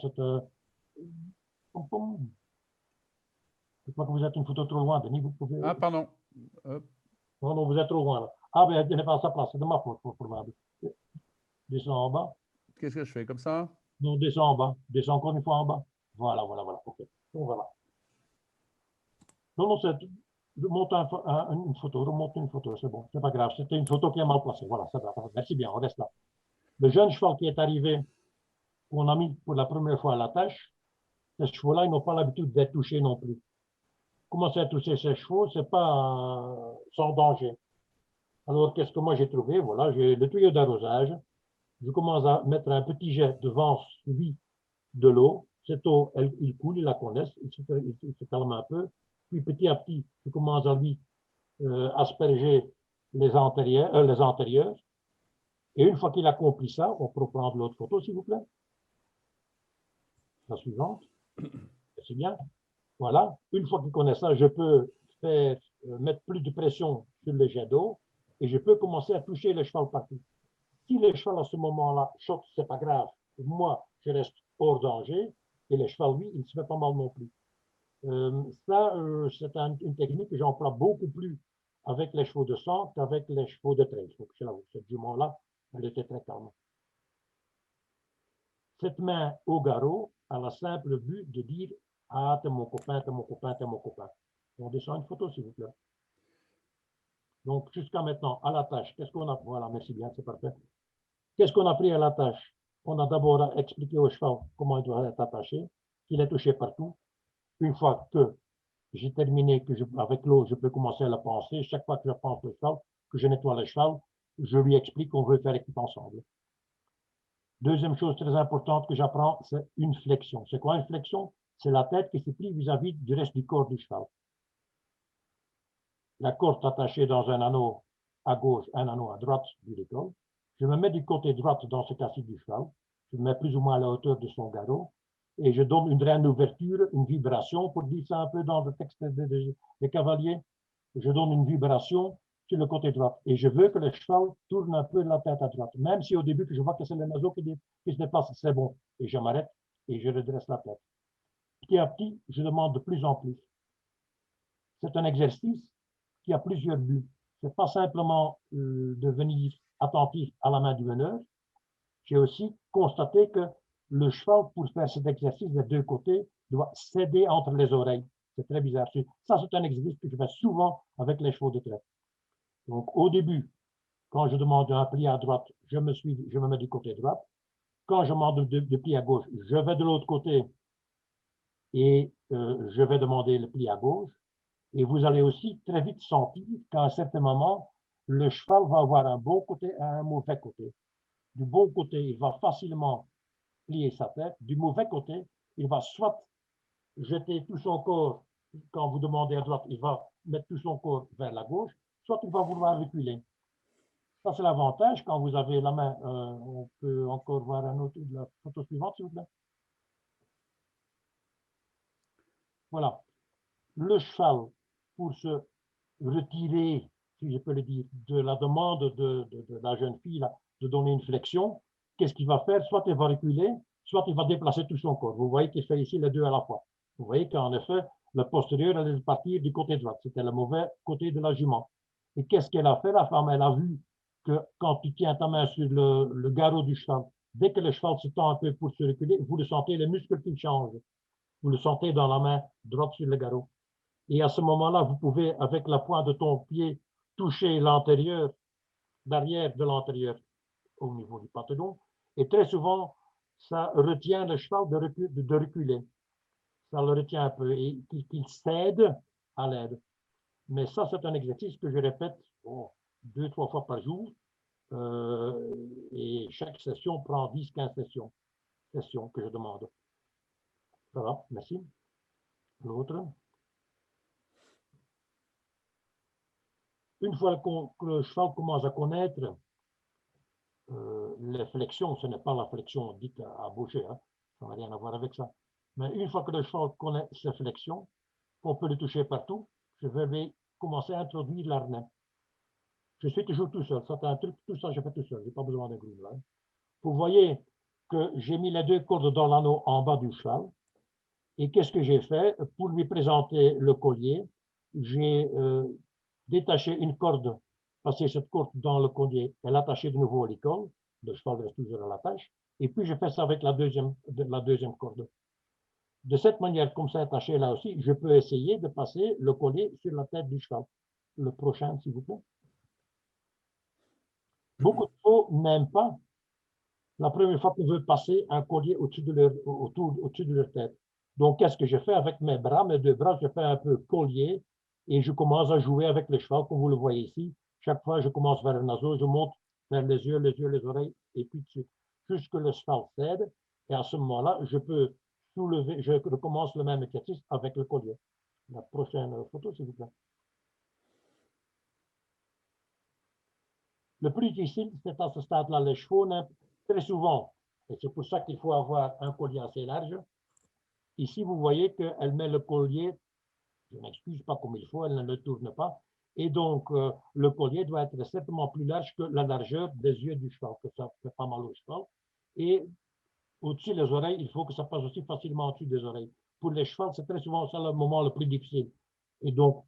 Je crois que vous êtes une photo trop loin, Denis. Vous pouvez... Ah, pardon. Non, non, vous êtes trop loin là. Ah, ben, elle n'est pas à sa place, c'est de ma faute, probable. Descends en bas. Qu'est-ce que je fais comme ça? Non, descends en bas. Descends encore une fois en bas. Voilà, voilà, voilà. OK. Donc, voilà. Non, non, remonte une photo, remonte une photo, c'est bon, c'est pas grave. C'était une photo qui est mal placée. Voilà, ça va. Merci bien, on reste là. Le jeune cheval qui est arrivé, qu'on a mis pour la première fois à la tâche, ces chevaux-là, ils n'ont pas l'habitude d'être touchés non plus. Commencer à toucher ces chevaux, c'est pas sans danger. Alors, qu'est-ce que moi j'ai trouvé? Voilà, j'ai le tuyau d'arrosage. Je commence à mettre un petit jet devant lui de l'eau. Cette eau, il coule, il la connaît, il se calme un peu. Puis petit à petit, je commence à lui asperger les antérieurs. Et une fois qu'il a accompli ça, on peut prendre l'autre photo, s'il vous plaît. La suivante. C'est bien. Voilà. Une fois qu'il connaît ça, je peux faire, mettre plus de pression sur le jet d'eau et je peux commencer à toucher le cheval partout. Si le cheval à ce moment-là choque, c'est pas grave. Moi, je reste hors danger et le cheval, lui, il ne se fait pas mal non plus. C'est une technique que j'emploie beaucoup plus avec les chevaux de sang qu'avec les chevaux de trail. Donc, cette jument-là, elle était très calme. Cette main au garrot a la simple but de dire « Ah, t'es mon copain, t'es mon copain, t'es mon copain ». On descend une photo, s'il vous plaît. Donc, jusqu'à maintenant, à la tâche, qu'est-ce qu'on a? Voilà, merci bien, c'est parfait. Qu'est-ce qu'on a pris à la tâche? On a d'abord expliqué au cheval comment il doit être attaché, qu'il est touché partout. Une fois que j'ai terminé, avec l'eau, je peux commencer à la penser. Chaque fois que je pense le cheval, que je nettoie le cheval, je lui explique qu'on veut faire l'équipe ensemble. Deuxième chose très importante que j'apprends, c'est une flexion. C'est quoi une flexion? C'est la tête qui se plie vis-à-vis du reste du corps du cheval. La corde attachée dans un anneau à gauche, un anneau à droite du l'école. Je me mets du côté droit dans ce cas-ci du cheval. Je me mets plus ou moins à la hauteur de son garrot et je donne une ouverture, une vibration, pour dire ça un peu dans le texte des cavaliers. Je donne une vibration sur le côté droit. Et je veux que le cheval tourne un peu la tête à droite. Même si au début, que je vois que c'est le naseau qui se déplace, c'est bon. Et je m'arrête et je redresse la tête. Petit à petit, je demande de plus en plus. C'est un exercice qui a plusieurs buts. Ce n'est pas simplement devenir attentif à la main du meneur. J'ai aussi constaté que le cheval, pour faire cet exercice des deux côtés, doit céder entre les oreilles. C'est très bizarre. Ça, c'est un exercice que je fais souvent avec les chevaux de trait. Donc, au début, quand je demande un pli à droite, je me mets du côté droit. Quand je demande de pli à gauche, je vais de l'autre côté et je vais demander le pli à gauche. Et vous allez aussi très vite sentir qu'à un certain moment, le cheval va avoir un bon côté et un mauvais côté. Du bon côté, il va facilement plier sa tête. Du mauvais côté, il va soit jeter tout son corps, quand vous demandez à droite, il va mettre tout son corps vers la gauche, soit il va vouloir reculer. Ça, c'est l'avantage quand vous avez la main. On peut encore voir un autre de la photo suivante, s'il vous plaît. Voilà. Le cheval, pour se retirer, si je peux le dire, de la demande de la jeune fille là, de donner une flexion, qu'est-ce qu'il va faire? Soit il va reculer, soit il va déplacer tout son corps. Vous voyez qu'il fait ici les deux à la fois. Vous voyez qu'en effet, le postérieur allait partir du côté droit. C'était le mauvais côté de la jument. Et qu'est-ce qu'elle a fait, la femme? Elle a vu que quand tu tiens ta main sur le garrot du cheval, dès que le cheval se tend un peu pour se reculer, vous le sentez, les muscles qui changent. Vous le sentez dans la main droite sur le garrot. Et à ce moment-là, vous pouvez, avec la pointe de ton pied, toucher l'antérieur, l'arrière de l'antérieur au niveau du pantalon. Et très souvent, ça retient le cheval de reculer. Ça le retient un peu et qu'il cède à l'aide. Mais ça, c'est un exercice que je répète 2-3 fois par jour. Et chaque session prend 10-15 sessions que je demande. Ça va, merci. L'autre. Une fois que le cheval commence à connaître les flexions, ce n'est pas la flexion dite à bouger, hein, ça n'a rien à voir avec ça. Mais une fois que le cheval connaît ces flexions, on peut le toucher partout, je vais commencer à introduire l'arnais. Je suis toujours tout seul, ça c'est un truc, tout ça je fais tout seul, je n'ai pas besoin d'un groom là. Vous voyez que j'ai mis les deux cordes dans l'anneau en bas du cheval, et qu'est-ce que j'ai fait? Pour lui présenter le collier, j'ai détacher une corde, passer cette corde dans le collier et l'attacher de nouveau à l'icône. Le cheval reste toujours à l'attache. Et puis, je fais ça avec la deuxième corde. De cette manière, comme c'est attaché là aussi, je peux essayer de passer le collier sur la tête du cheval. Le prochain, s'il vous plaît. Beaucoup de chevaux n'aiment pas la première fois qu'on veut passer un collier au-dessus de leur tête. Donc, qu'est-ce que je fais avec mes bras, mes deux bras? Je fais un peu collier et je commence à jouer avec le cheval, comme vous le voyez ici. Chaque fois, je commence vers le naseau, je monte vers les yeux, les oreilles, et puis dessus, jusque le cheval cède. Et à ce moment-là, je peux soulever, je recommence le même exercice avec le collier. La prochaine photo, s'il vous plaît. Le plus difficile, c'est à ce stade-là, les chevaux, très souvent, et c'est pour ça qu'il faut avoir un collier assez large. Ici, vous voyez qu'elle met le collier, je m'excuse pas comme il faut, elle ne le tourne pas, et donc le collier doit être certainement plus large que la largeur des yeux du cheval, que ça fait pas mal au cheval. Et au-dessus des oreilles, il faut que ça passe aussi facilement au-dessus des oreilles. Pour les chevaux, c'est très souvent ça le moment le plus difficile. Et donc,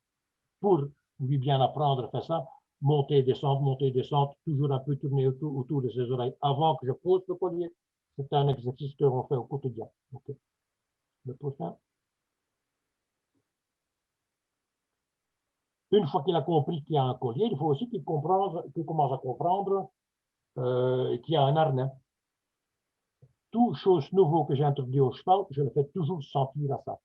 pour lui bien apprendre à faire ça, monter, descendre, toujours un peu tourner autour de ses oreilles avant que je pose le collier. C'est un exercice que l'on fait au quotidien. Okay. Le prochain. Une fois qu'il a compris qu'il y a un collier, il faut aussi qu'il commence à comprendre qu'il y a un harnais. Toute chose nouveau que j'ai introduit au cheval, je le fais toujours sentir à ça.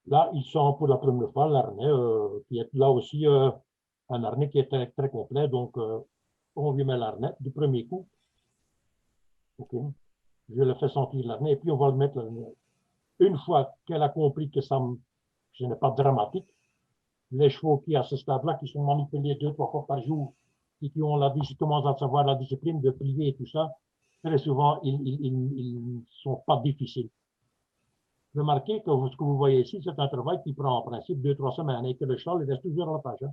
Là, il sent pour la première fois l'harnais, qui est là aussi un harnais qui est très, très complet. Donc, on lui met l'harnais du premier coup. Okay. Je le fais sentir l'harnais et puis on va le mettre. Une fois qu'elle a compris que ce n'est pas dramatique, les chevaux qui, à ce stade-là, qui sont manipulés 2-3 fois par jour et qui commencent à savoir la discipline de plier et tout ça, très souvent, ils ne sont pas difficiles. Remarquez que ce que vous voyez ici, c'est un travail qui prend en principe 2-3 semaines et que le cheval il reste toujours à la page.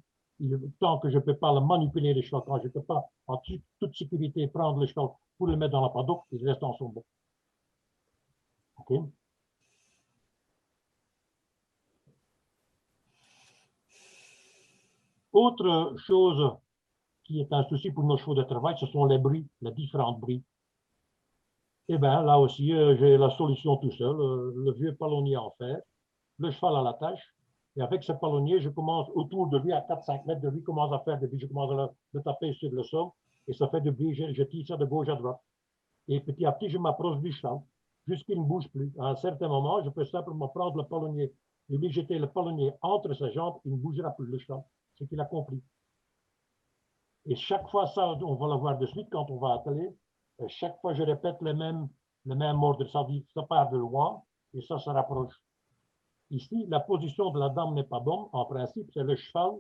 Tant que je ne peux pas le manipuler, le cheval, quand je ne peux pas, en toute sécurité, prendre le cheval pour le mettre dans la paddock, il reste en son bon. Okay. Autre chose qui est un souci pour nos chevaux de travail, ce sont les bruits, les différents bruits. Eh bien, là aussi, j'ai la solution tout seul, le vieux palonnier en fer, le cheval à l'attache, et avec ce palonnier, je commence autour de lui, à 4-5 mètres de lui, commence à faire des bruits, je commence à le taper sur le sol, et ça fait des bruits, je tire ça de gauche à droite. Et petit à petit, je m'approche du cheval, jusqu'il ne bouge plus. À un certain moment, je peux simplement prendre le palonnier, et lui jeter le palonnier entre ses jambes, il ne bougera plus le cheval, c'est qu'il a compris. Et chaque fois, ça, on va le voir de suite quand on va atteler. Chaque fois, je répète le même ordre. Ça part de loin et ça se rapproche. Ici, la position de la dame n'est pas bonne. En principe, c'est le cheval,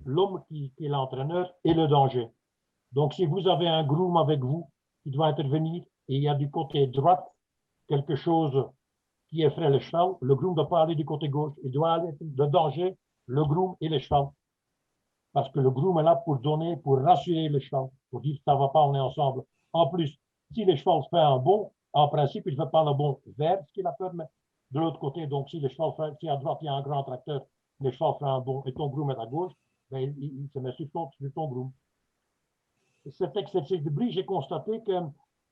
l'homme qui est l'entraîneur et le danger. Donc, si vous avez un groom avec vous qui doit intervenir et il y a du côté droit quelque chose qui effraie le cheval, le groom ne doit pas aller du côté gauche. Il doit aller de danger, le groom et le cheval. Parce que le groom est là pour donner, pour rassurer le cheval, pour dire ça ne va pas, on est ensemble. En plus, si le cheval fait un bond, en principe, il ne fait pas le bond vers ce qu'il a peur, mais de l'autre côté, donc si le cheval fait, si à droite il y a un grand tracteur, le cheval fait un bond et ton groom est à gauche, ben, il se met sur ton groom. Cet exercice de bruit, j'ai constaté que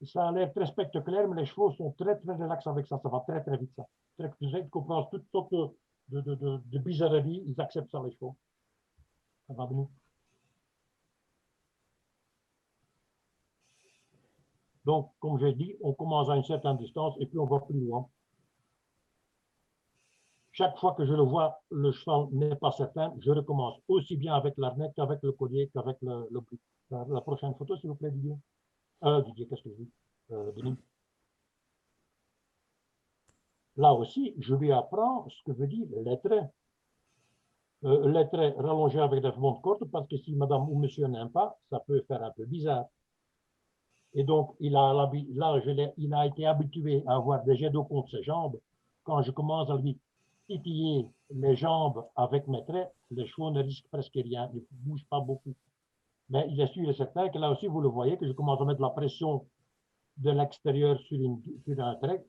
ça a l'air très spectaculaire, mais les chevaux sont très, très relax avec ça. Ça va très, très vite, ça. Très, ils comprennent toutes sortes de bizarreries, ils acceptent ça, les chevaux. Ça va venir. Donc, comme j'ai dit, on commence à une certaine distance et puis on va plus loin. Chaque fois que je le vois, le cheval n'est pas certain, je recommence aussi bien avec l'arnais qu'avec le collier, qu'avec le bruit. La prochaine photo, s'il vous plaît, Didier. Didier, qu'est-ce que je dis Denis. Là aussi, je lui apprends ce que veut dire les traits. Les traits rallongés avec des montres courtes, parce que si madame ou monsieur n'aime pas, ça peut faire un peu bizarre. Et donc, il a été habitué à avoir des jets d'eau contre ses jambes. Quand je commence à lui titiller les jambes avec mes traits, les chevaux ne risquent presque rien, ils ne bougent pas beaucoup. Mais il est sûr et certain que là aussi, vous le voyez, que je commence à mettre la pression de l'extérieur sur un trait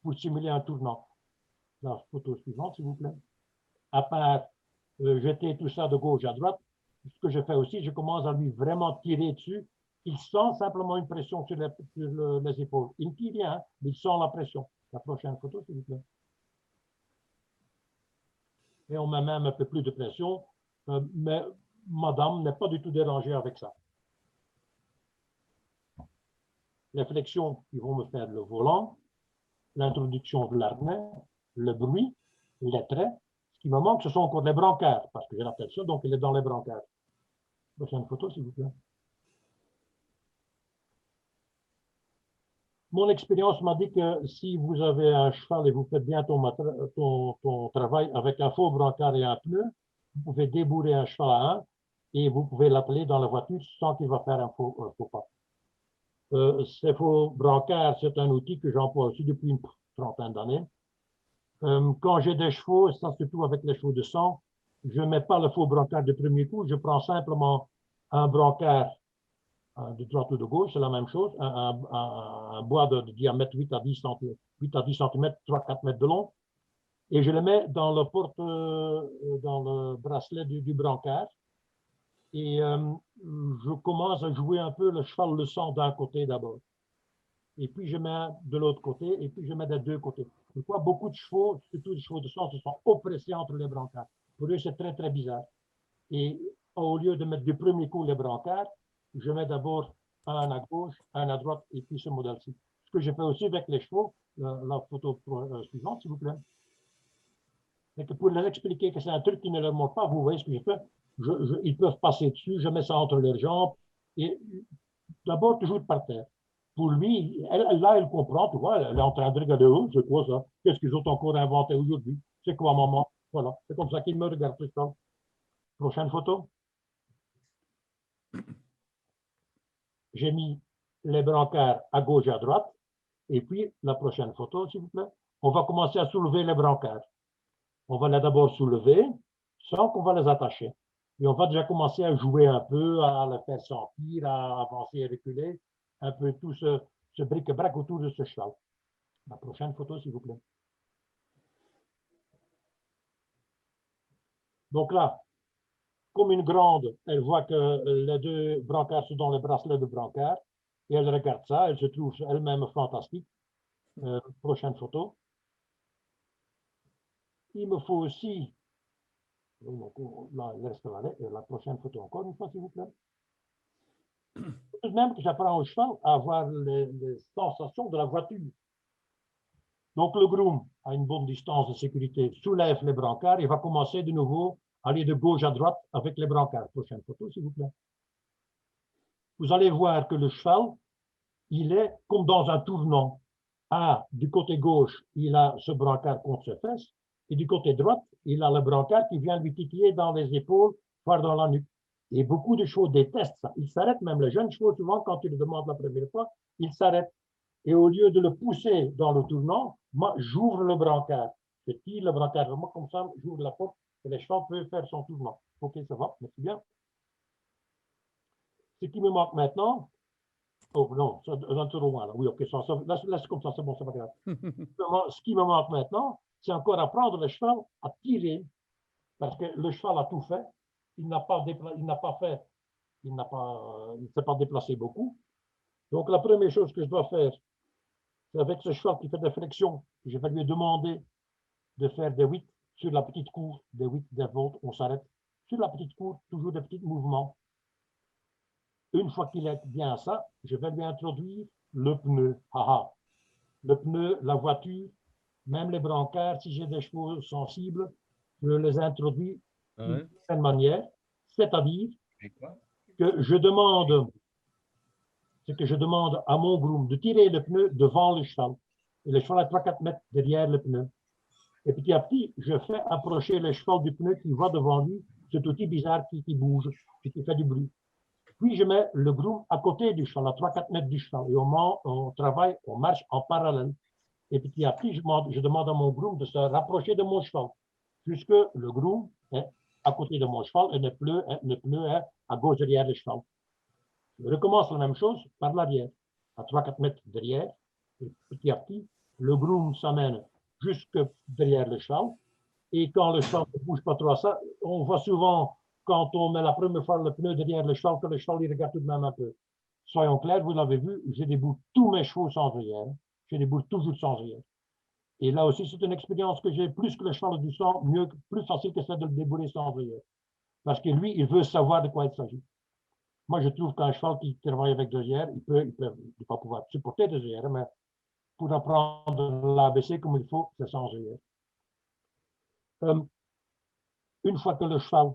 pour simuler un tournant. La photo suivante, s'il vous plaît. À part jeter tout ça de gauche à droite. Ce que je fais aussi, je commence à lui vraiment tirer dessus. Il sent simplement une pression sur les épaules. Il ne tire rien, hein, mais il sent la pression. La prochaine photo, s'il vous plaît. Et on met même un peu plus de pression, mais madame n'est pas du tout dérangée avec ça. Les flexions qui vont me faire le volant, l'introduction de l'harnais, le bruit, les traits. Ce qui me manque, ce sont encore les brancards, parce que je l'appelle ça, donc il est dans les brancards. Prochaine photo, s'il vous plaît. Mon expérience m'a dit que si vous avez un cheval et vous faites bien ton travail avec un faux brancard et un pneu, vous pouvez débourrer un cheval à un et vous pouvez l'appeler dans la voiture sans qu'il va faire un faux pas. Ces faux brancards, c'est un outil que j'emploie aussi depuis une trentaine d'années. Quand j'ai des chevaux, ça surtout avec les chevaux de sang, je ne mets pas le faux brancard de premier coup, je prends simplement un brancard de droite ou de gauche, c'est la même chose, un bois de diamètre 8 à 10 cm, 3-4 mètres de long, et je le mets dans dans le bracelet du brancard, et je commence à jouer un peu le cheval le sang d'un côté d'abord, et puis je mets de l'autre côté, et puis je mets des deux côtés. Je vois beaucoup de chevaux, surtout des chevaux de sang, se sont oppressés entre les brancards. Pour eux, c'est très, très bizarre. Et au lieu de mettre du premier coup les brancards, je mets d'abord un à gauche, un à droite, et puis ce modèle-ci. Ce que je fais aussi avec les chevaux, la photo suivante, s'il vous plaît. C'est que pour leur expliquer que c'est un truc qui ne leur manque pas, vous voyez ce que je fais, ils peuvent passer dessus, je mets ça entre leurs jambes, et d'abord toujours par terre. Pour lui, là, elle comprend, tu vois, elle est en train de regarder, oh, c'est quoi ça? Qu'est-ce qu'ils ont encore inventé aujourd'hui? C'est quoi, maman? Voilà, c'est comme ça qu'il me regarde tout le temps. Prochaine photo. J'ai mis les brancards à gauche et à droite. Et puis, la prochaine photo, s'il vous plaît. On va commencer à soulever les brancards. On va les d'abord soulever sans qu'on va les attacher. Et on va déjà commencer à jouer un peu, à le faire sentir, à avancer et reculer. Un peu tout ce bric-à-brac autour de ce cheval. La prochaine photo, s'il vous plaît. Donc là, comme une grande, elle voit que les deux brancards sont dans le bracelet de brancard. Et elle regarde ça, elle se trouve elle-même fantastique. Prochaine photo. Il me faut aussi, donc, là, il reste la prochaine photo encore une fois, s'il vous plaît. Tout de même que j'apprends au cheval à avoir les sensations de la voiture. Donc le groom, à une bonne distance de sécurité, soulève les brancards et va commencer de nouveau à aller de gauche à droite avec les brancards. Prochaine photo, s'il vous plaît. Vous allez voir que le cheval, il est comme dans un tournant. Du côté gauche, il a ce brancard contre ses fesses, et du côté droit, il a le brancard qui vient lui titiller dans les épaules, voire dans la nuque. Et beaucoup de chevaux détestent ça. Ils s'arrêtent, même les jeunes chevaux, souvent, quand tu le demandes la première fois, ils s'arrêtent. Et au lieu de le pousser dans le tournant, moi, j'ouvre le brancard. Je tire le brancard vraiment comme ça, j'ouvre la porte, et le cheval peut faire son tournant. Ok, ça va, merci bien. Ce qui me manque maintenant, oh non, ça un peu loin là. Oui, ok, laisse comme ça, c'est bon, c'est pas grave. Ce qui me manque maintenant, c'est encore apprendre le cheval à tirer, parce que le cheval a tout fait. Il ne s'est pas déplacé beaucoup. Donc la première chose que je dois faire, c'est avec ce cheval qui fait des flexions, je vais lui demander de faire des 8 sur la petite cour, des 8, des volts, on s'arrête. Sur la petite cour, toujours des petits mouvements. Une fois qu'il est bien à ça, je vais lui introduire le pneu. Haha. Le pneu, la voiture, même les brancards, si j'ai des chevaux sensibles, je les introduis d'une certaine manière, c'est-à-dire que je demande à mon groom de tirer le pneu devant le cheval. Et le cheval est 3-4 mètres derrière le pneu. Et petit à petit, je fais approcher le cheval du pneu qui va devant lui, cet outil bizarre qui bouge, qui fait du bruit. Puis je mets le groom à côté du cheval, à 3-4 mètres du cheval. Et on travaille, on marche en parallèle. Et petit à petit, je demande à mon groom de se rapprocher de mon cheval, puisque le groom est à côté de mon cheval et le pneu est à gauche derrière le cheval. Je recommence la même chose par l'arrière, à 3-4 mètres derrière. Et petit à petit, le groom s'amène jusque derrière le cheval. Et quand le cheval ne bouge pas trop à ça, on voit souvent, quand on met la première fois le pneu derrière le cheval, que le cheval, il regarde tout de même un peu. Soyons clairs, vous l'avez vu, j'ai déboule tous mes chevaux sans arrière. Je déboule toujours sans arrière. Et là aussi, c'est une expérience que j'ai plus que le cheval du sang, mieux, plus facile que celle de le débouler sans arrière. Parce que lui, il veut savoir de quoi il s'agit. Moi, je trouve qu'un cheval qui travaille avec deux œillères, il peut pas pouvoir supporter deux œillères, mais pour apprendre l'ABC comme il faut, c'est sans œillères. Une fois que le cheval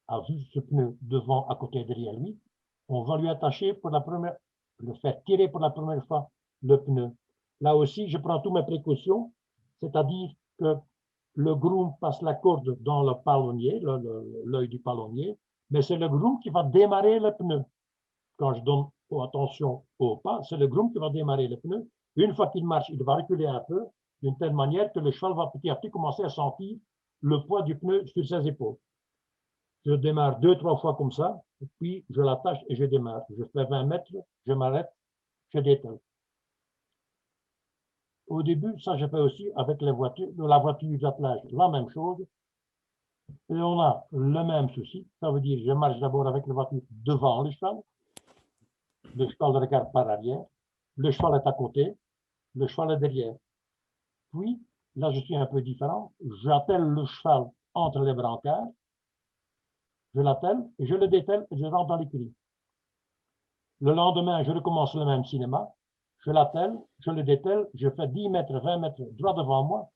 a vu ce pneu devant, à côté, derrière lui, on va lui attacher pour la première, le faire tirer pour la première fois le pneu. Là aussi, je prends toutes mes précautions, c'est-à-dire que le groom passe la corde dans le palonnier, l'œil du palonnier, mais c'est le groom qui va démarrer le pneu. Quand je donne attention au pas, c'est le groom qui va démarrer le pneu. Une fois qu'il marche, il va reculer un peu, d'une telle manière que le cheval va petit à petit commencer à sentir le poids du pneu sur ses épaules. Je démarre 2-3 fois comme ça, et puis je l'attache et je démarre. Je fais 20 mètres, je m'arrête, je détale. Au début, ça je fais aussi avec la voiture d'attelage, la même chose. Et on a le même souci, ça veut dire je marche d'abord avec la voiture devant le cheval regarde par arrière, le cheval est à côté, le cheval est derrière. Puis, là je suis un peu différent, j'attelle le cheval entre les brancards, je l'attelle et je le dételle et je rentre dans l'écurie. Le lendemain, je recommence le même cinéma, je l'attelle, je le dételle, je fais 10 mètres, 20 mètres droit devant moi,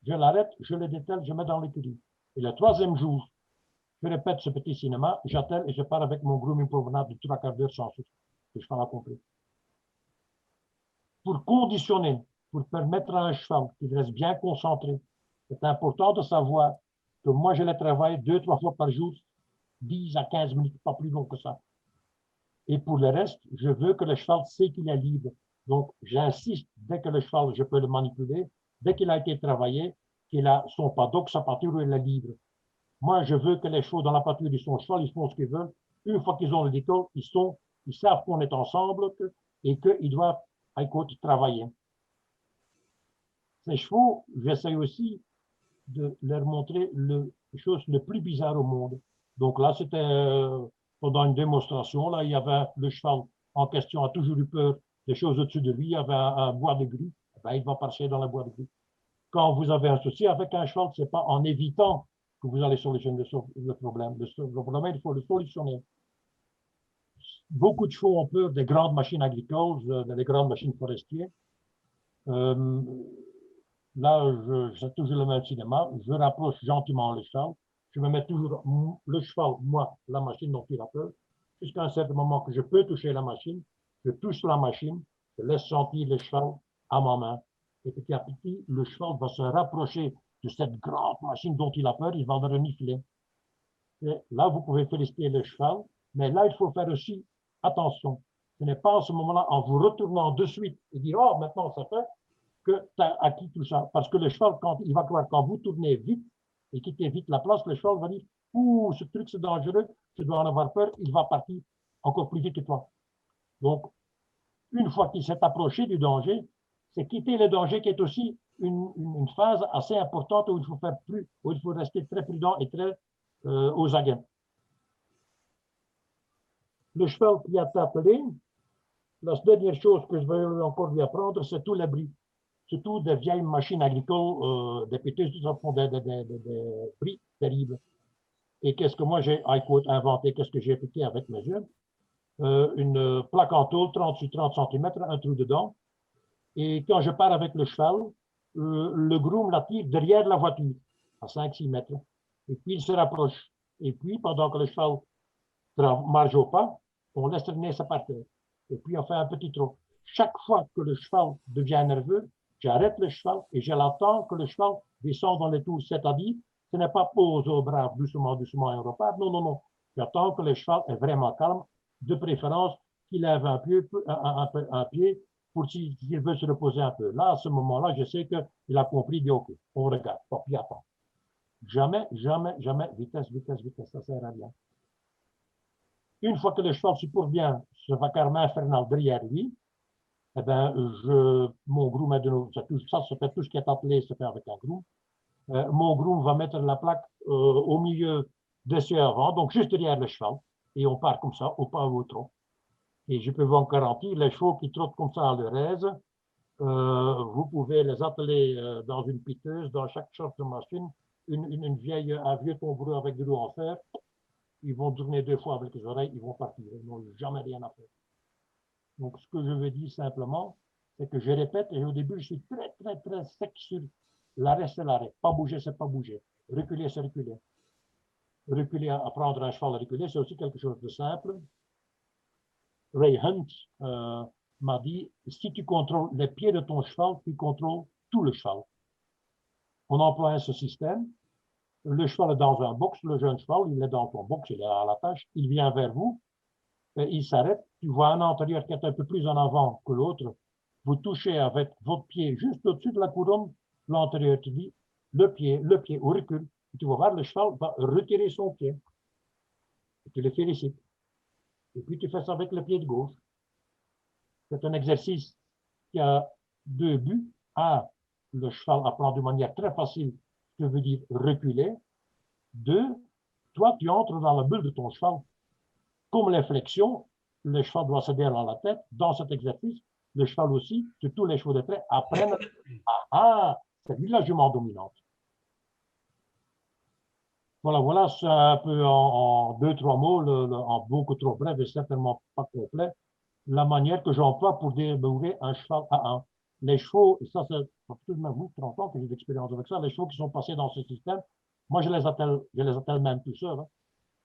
je l'arrête, je le dételle, je mets dans l'écurie. Et le troisième jour, je répète ce petit cinéma, j'attelle et je pars avec mon grooming provenable de 3 quarts d'heure sans souci. Et je fais la complète. Pour conditionner, pour permettre à un cheval qu'il reste bien concentré, c'est important de savoir que moi, je le travaille 2-3 fois par jour, 10 à 15 minutes, pas plus long que ça. Et pour le reste, je veux que le cheval sait qu'il est libre. Donc, j'insiste, dès que le cheval, je peux le manipuler, dès qu'il a été travaillé, qu'il a son paddock, sa pâture, il est libre. Moi, je veux que les chevaux dans la pâture de son cheval, ils font ce qu'ils veulent. Une fois qu'ils ont le décolle, ils savent qu'on est ensemble et qu'ils doivent, écoute, travailler. Ces chevaux, j'essaie aussi de leur montrer les choses les plus bizarres au monde. Donc là, c'était pendant une démonstration, là, il y avait le cheval en question a toujours eu peur des choses au-dessus de lui, il y avait un bois de grue, ben, il va passer dans le bois de grue. Quand vous avez un souci avec un cheval, ce n'est pas en évitant que vous allez solutionner le problème. Le problème, il faut le solutionner. Beaucoup de chevaux ont peur des grandes machines agricoles, des grandes machines forestières. Là, c'est toujours le même cinéma. Je rapproche gentiment le cheval. Je me mets toujours le cheval, moi, la machine dont il a peur, jusqu'à un certain moment que je peux toucher la machine. Je touche la machine, je laisse sentir le cheval à ma main. Et petit à petit, le cheval va se rapprocher de cette grande machine dont il a peur, il va le renifler. Et là, vous pouvez féliciter le cheval, mais là, il faut faire aussi attention. Ce n'est pas en ce moment-là, en vous retournant de suite et dire, oh, maintenant ça fait, que tu as acquis tout ça. Parce que le cheval, il va croire, quand vous tournez vite et quittez vite la place, le cheval va dire, ouh, ce truc c'est dangereux, tu dois en avoir peur, il va partir encore plus vite que toi. Donc, une fois qu'il s'est approché du danger, c'est quitter le danger qui est aussi une phase assez importante où il faut faire plus, où il faut rester très prudent et très aux aguets. Le cheval qui a appelé, la dernière chose que je vais encore lui apprendre, c'est tout l'abri. Surtout des vieilles machines agricoles, des péteuses, tout ça font des prix terribles. Et qu'est-ce que moi j'ai inventé, qu'est-ce que j'ai appliqué avec mes yeux? Une plaque en tôle, 30 sur 30 cm, un trou dedans. Et quand je pars avec le cheval, le groom l'attire derrière la voiture, à 5-6 mètres. Et puis il se rapproche. Et puis, pendant que le cheval marche au pas, on laisse traîner sa par terre. Et puis on fait un petit trot. Chaque fois que le cheval devient nerveux, j'arrête le cheval et je l'attends que le cheval descende dans les tours. C'est-à-dire, ce n'est pas pose au bras, doucement, doucement, et on repart. Non, non, non. J'attends que le cheval est vraiment calme, de préférence qu'il lève un pied pour s'il veut se reposer un peu. Là, à ce moment-là, je sais qu'il a compris, il dit OK, on regarde, pas puis attend. Jamais, jamais, jamais, vitesse, vitesse, vitesse, ça sert à rien. Une fois que le cheval supporte bien ce vacarme infernal derrière lui, eh ben, mon groom est de nouveau, ça se fait tout ce qui est attelé, se fait avec un groom. mon groom va mettre la plaque au milieu des cieux avant, donc juste derrière le cheval, et on part comme ça, au pas ou au trot. Et je peux vous en garantir, les chevaux qui trottent comme ça à leur aise, vous pouvez les atteler dans une piteuse, dans chaque sorte de machine, un vieux tombereau avec de l'eau en fer, ils vont tourner 2 fois avec les oreilles, ils vont partir, ils n'ont jamais rien à faire. Donc, ce que je veux dire simplement, c'est que je répète, et au début, je suis très sec sur l'arrêt, c'est l'arrêt. Pas bouger, c'est pas bouger. Reculer, c'est reculer. Reculer, apprendre un cheval à reculer, c'est aussi quelque chose de simple. Ray Hunt m'a dit, si tu contrôles les pieds de ton cheval, tu contrôles tout le cheval. On emploie ce système. Le cheval est dans un box, le jeune cheval, il est dans ton box, il est à la tâche, il vient vers vous, il s'arrête, tu vois un antérieur qui est un peu plus en avant que l'autre, vous touchez avec votre pied juste au-dessus de la couronne, l'antérieur te dit le pied, au recul. Et tu vas voir, le cheval va retirer son pied. Et tu le félicites. Et puis tu fais ça avec le pied de gauche. C'est un exercice qui a 2 buts. Un, le cheval apprend de manière très facile, ce que veut dire reculer. 2, toi, tu entres dans la bulle de ton cheval. Comme les flexions, le cheval doit se derrière la tête. Dans cet exercice, le cheval aussi, que tous les chevaux de trait apprennent c'est lui la jument dominante. Voilà, c'est un peu en 2-3 mots, en beaucoup trop bref et certainement pas complet, la manière que j'emploie pour débourrer un cheval à un. Les chevaux, et ça, c'est plus de 30 ans que j'ai d'expérience avec ça, les chevaux qui sont passés dans ce système, moi, je les attelle même tout seul, hein.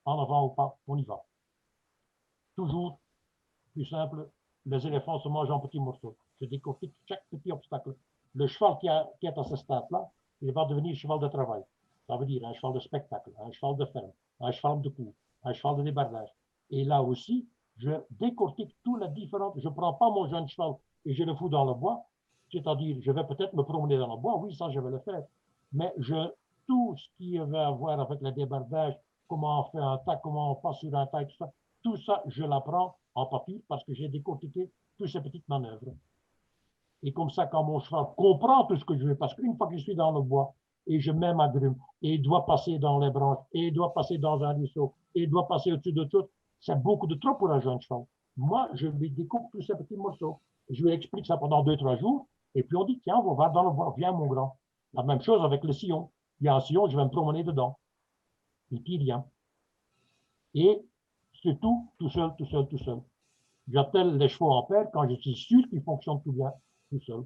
En avant ou pas, on y va. Toujours plus simple, les éléphants se mangent en petits morceaux. Je décortique chaque petit obstacle. Le cheval qui est à ce stade-là, il va devenir cheval de travail. Ça veut dire un cheval de spectacle, un cheval de ferme, un cheval de cours, un cheval de débardage. Et là aussi, je décortique tous les différentes. Je ne prends pas mon jeune cheval et je le fous dans le bois. C'est-à-dire, je vais peut-être me promener dans le bois, oui, ça, je vais le faire. Mais tout ce qui va avoir avec le débardage, comment on fait un tas, comment on passe sur un tas, tout ça, je l'apprends en papier parce que j'ai décortiqué toutes ces petites manœuvres. Et comme ça, quand mon cheval comprend tout ce que je veux, parce qu'une fois que je suis dans le bois et je mets ma grume, et il doit passer dans les branches, et il doit passer dans un ruisseau, et il doit passer au-dessus de tout, c'est beaucoup de trop pour un jeune cheval. Moi, je lui découpe tous ces petits morceaux. Je lui explique ça pendant 2-3 jours, et puis on dit, tiens, on va dans le bois, viens mon grand. La même chose avec le sillon. Il y a un sillon, je vais me promener dedans. Et puis il vient. Et c'est tout seul. J'appelle les chevaux en paire quand je suis sûr qu'ils fonctionnent tout bien, tout seul.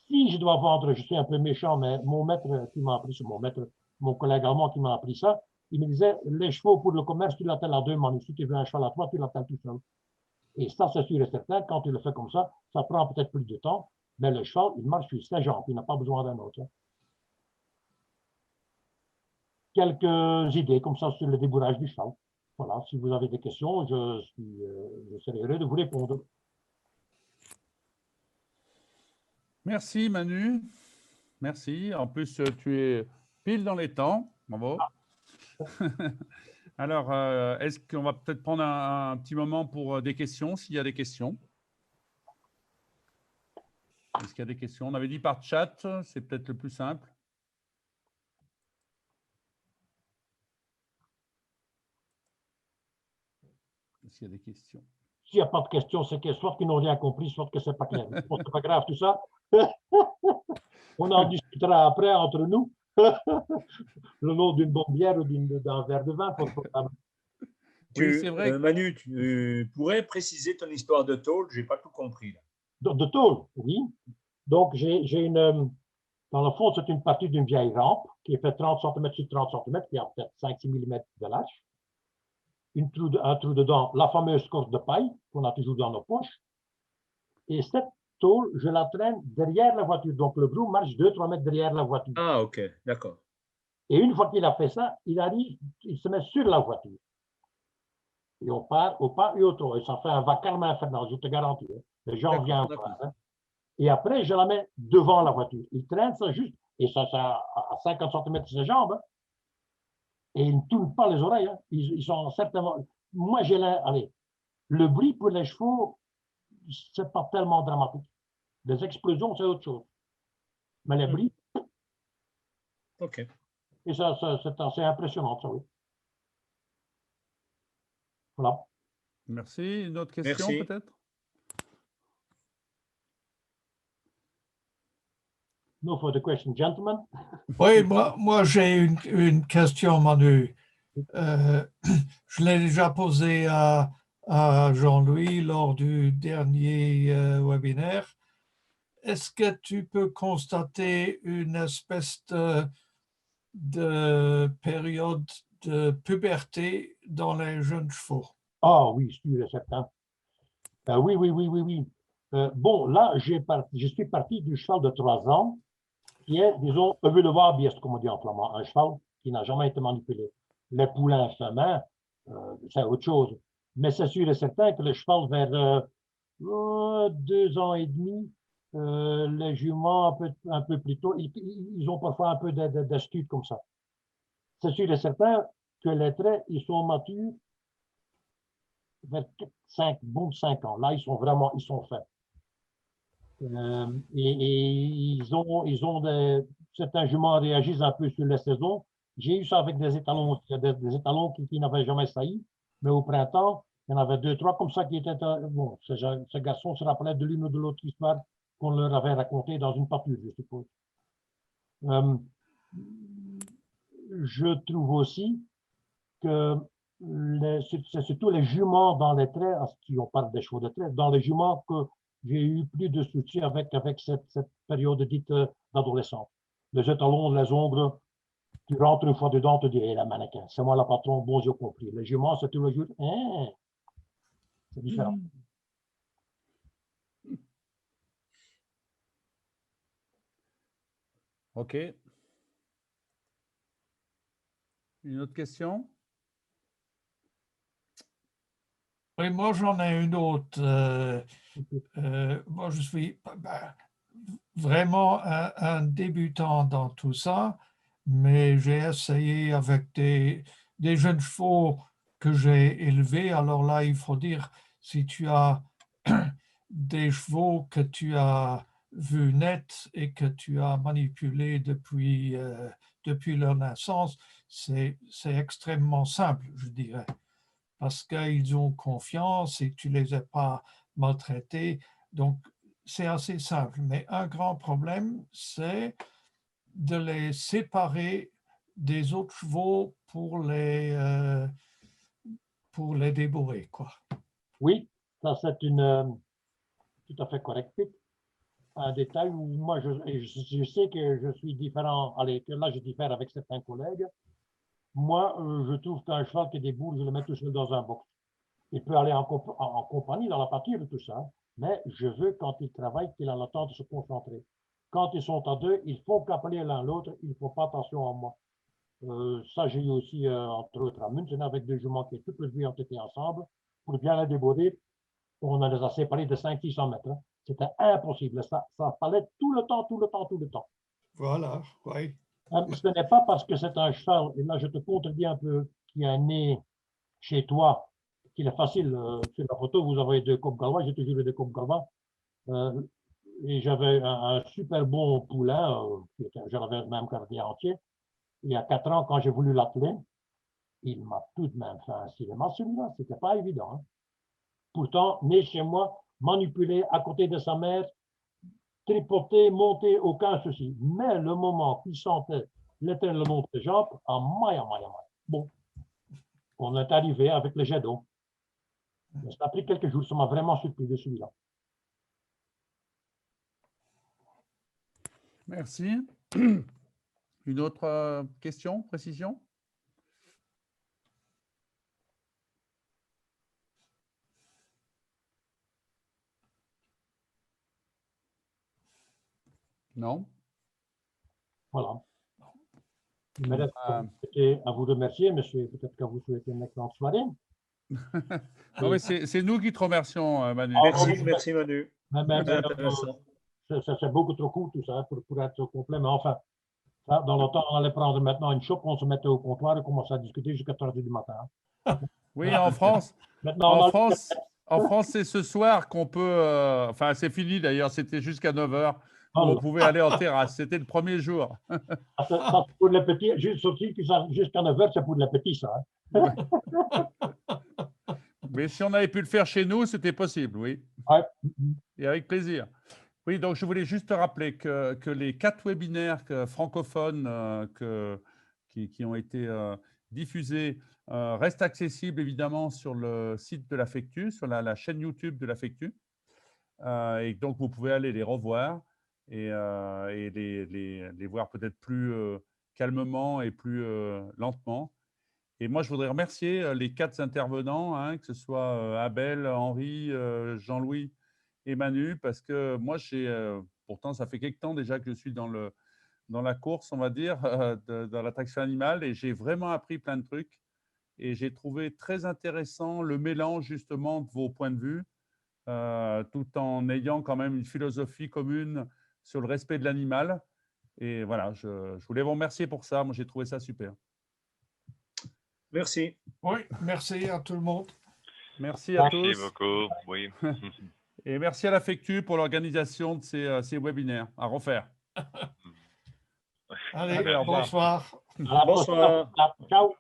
Si je dois vendre, je suis un peu méchant, mais mon maître qui m'a appris, mon collègue allemand qui m'a appris ça, il me disait, les chevaux pour le commerce, tu l'attelles à 2 mains. Si tu veux un cheval à 3, tu l'attelles tout seul. Et ça, c'est sûr et certain, quand tu le fais comme ça prend peut-être plus de temps, mais le cheval, il marche sur ses jambes, il n'a pas besoin d'un autre. Quelques idées comme ça sur le débourrage du cheval. Voilà, si vous avez des questions, je serai heureux de vous répondre. Merci Manu, merci. En plus, tu es pile dans les temps. Bravo. Alors, est-ce qu'on va peut-être prendre un petit moment pour des questions, s'il y a des questions? Est-ce qu'il y a des questions? On avait dit par chat, c'est peut-être le plus simple. Est-ce qu'il y a des questions? S'il n'y a pas de questions, c'est que soit qu'ils n'ont rien compris, soit que ce n'est pas clair. Bon, c'est pas grave tout ça. On en discutera après entre nous. Le nom d'une bonne bière ou d'un verre de vin. Oui, c'est vrai. Manu, tu pourrais préciser ton histoire de tôle? Je n'ai pas tout compris. Là. De tôle, oui. Donc, j'ai une. Dans le fond, c'est une partie d'une vieille rampe qui est fait 30 cm sur 30 cm, qui a peut-être 5-6 mm de large. Un trou dedans, la fameuse corde de paille qu'on a toujours dans nos poches. Et cette tôle, je la traîne derrière la voiture. Donc, le groom marche 2-3 mètres derrière la voiture. Ah, ok, d'accord. Et une fois qu'il a fait ça, il arrive, il se met sur la voiture. Et on part au pas et au trot. Et ça fait un vacarme infernal, je te garantis. Les gens viennent voir. Hein. Et après, je la mets devant la voiture. Il traîne ça juste, et ça à 50 cm de ses jambes. Hein. Et ils ne tournent pas les oreilles. Hein. Ils sont certainement. Moi, allez, le bruit pour les chevaux, c'est pas tellement dramatique. Les explosions, c'est autre chose. Mais les bruits, OK. Et ça c'est assez impressionnant, ça, oui. Voilà. Merci. Une autre question, Merci. peut-être? No further question, gentlemen. Oui, moi j'ai une question, Manu. Je l'ai déjà posée à Jean-Louis lors du dernier webinaire. Est-ce que tu peux constater une espèce de période de puberté dans les jeunes chevaux? Ah oui, sûr et certain. Oui, oui, oui, oui, oui. Bon, là, je suis parti du cheval de 3 ans, qui est, disons, öveluwabiest, comme on dit en flamand, un cheval qui n'a jamais été manipulé. Les poulains femins, c'est autre chose. Mais c'est sûr et certain que le cheval vers 2 ans et demi, les juments un peu plus tôt, ils ont parfois un peu d'astuce comme ça. C'est sûr et certain que les traits, ils sont matures vers 5 ans. Là, ils sont faits. Et ils ont certains juments réagissent un peu sur les saisons. J'ai eu ça avec des étalons, des étalons qui n'avaient jamais sailli, mais au printemps, il y en avait 2, 3 comme ça qui étaient. Bon, ces garçons se rappelaient de l'une ou de l'autre histoire qu'on leur avait racontée dans une pâture, je suppose. Je trouve aussi que c'est surtout les juments dans les traits, si on parle des chevaux de trait, dans les juments que j'ai eu plus de soucis avec cette période dite d'adolescence. Les étalons, les ongles, tu rentres une fois dedans, tu te dis, hey, la mannequin, c'est moi la patron, bon, j'ai compris. Les juments, c'est tous les jours, c'est différent. OK. Une autre question? Oui, moi j'en ai une autre. Moi je suis vraiment un débutant dans tout ça, mais j'ai essayé avec des jeunes chevaux que j'ai élevés. Alors là, il faut dire, si tu as des chevaux que tu as vus naître et que tu as manipulés depuis leur naissance, c'est extrêmement simple, je dirais, parce qu'ils ont confiance et tu ne les as pas maltraités. Donc, c'est assez simple. Mais un grand problème, c'est de les séparer des autres chevaux pour les débourrer, quoi. Oui, ça c'est tout à fait correct. Un détail où moi, je sais que je suis différent, allez, que là je diffère avec certains collègues. Moi, je trouve qu'un cheval qui déboule, je le mets tout seul dans un box. Il peut aller en compagnie dans la pâture et tout ça, mais je veux, quand il travaille, qu'il a le temps de se concentrer. Quand ils sont à deux, il faut qu'appeler l'un l'autre, il ne faut pas attention à moi. Ça, j'ai eu aussi, entre autres, à München, avec 2 juments qui toutes les deux ont été ensemble. Pour bien les déborder, on les a séparés de 500-600 mètres. Hein. C'était impossible. Ça fallait tout le temps, tout le temps, tout le temps. Voilà, oui. Ce n'est pas parce que c'est un cheval, et là je te contredis un peu, qui est né chez toi, qu'il est facile. Sur la photo, vous avez 2 coqs gallois, j'ai toujours eu 2 coqs gallois. Et j'avais un super bon poulain, j'en avais même gardé entier. Il y a 4 ans, quand j'ai voulu l'appeler, il m'a tout de même fait un cinéma, celui-là, c'était pas évident. Hein. Pourtant, né chez moi, manipulé à côté de sa mère, tripoté, monté, aucun souci. Mais le moment qu'il sentait l'étreinte le long de ses jambes, maille. Bon, on est arrivé avec le jet d'eau. Mais ça a pris quelques jours, ça m'a vraiment surpris de celui-là. Merci. Une autre question, précision? Non? Voilà. Il me reste à vous remercier, monsieur, peut-être qu'à vous souhaiter une excellente soirée. Non, mais c'est nous qui te remercions, Manu. Merci Manu. Très intéressant. C'est beaucoup trop court tout ça pour être complet, mais enfin, ça, dans le temps, on allait prendre maintenant une chope, on se mettait au comptoir et commençait à discuter jusqu'à 3 heures du matin. Hein. Oui, en France, maintenant, en France, c'est ce soir qu'on peut. Enfin, c'est fini d'ailleurs, c'était jusqu'à 9 h. on pouvait aller en terrasse. C'était le premier jour. Ça, c'est pour les petits, juste sorti, puis jusqu'à 9h, c'est pour les petits, ça. Hein. Mais si on avait pu le faire chez nous, c'était possible, oui. Ouais. Et avec plaisir. Oui, donc je voulais juste te rappeler que les 4 webinaires francophones qui ont été diffusés restent accessibles évidemment sur le site de l'Affectu, sur la chaîne YouTube de l'Affectu. Et donc, vous pouvez aller les revoir et les voir peut-être plus calmement et plus lentement. Et moi, je voudrais remercier les 4 intervenants, hein, que ce soit Abel, Henri, Jean-Louis et Manu, parce que moi, pourtant, ça fait quelque temps déjà que je suis dans la course, on va dire, dans l'attraction animale, et j'ai vraiment appris plein de trucs. Et j'ai trouvé très intéressant le mélange justement de vos points de vue, tout en ayant quand même une philosophie commune sur le respect de l'animal. Et voilà, je voulais vous remercier pour ça. Moi, j'ai trouvé ça super. Merci. Oui, merci à tout le monde. Merci à tous. Merci beaucoup. Oui. Et merci à l'Affectu pour l'organisation de ces webinaires. À refaire. Allez, Allez, au revoir. bonsoir. À la prochaine. Bonsoir. Ciao.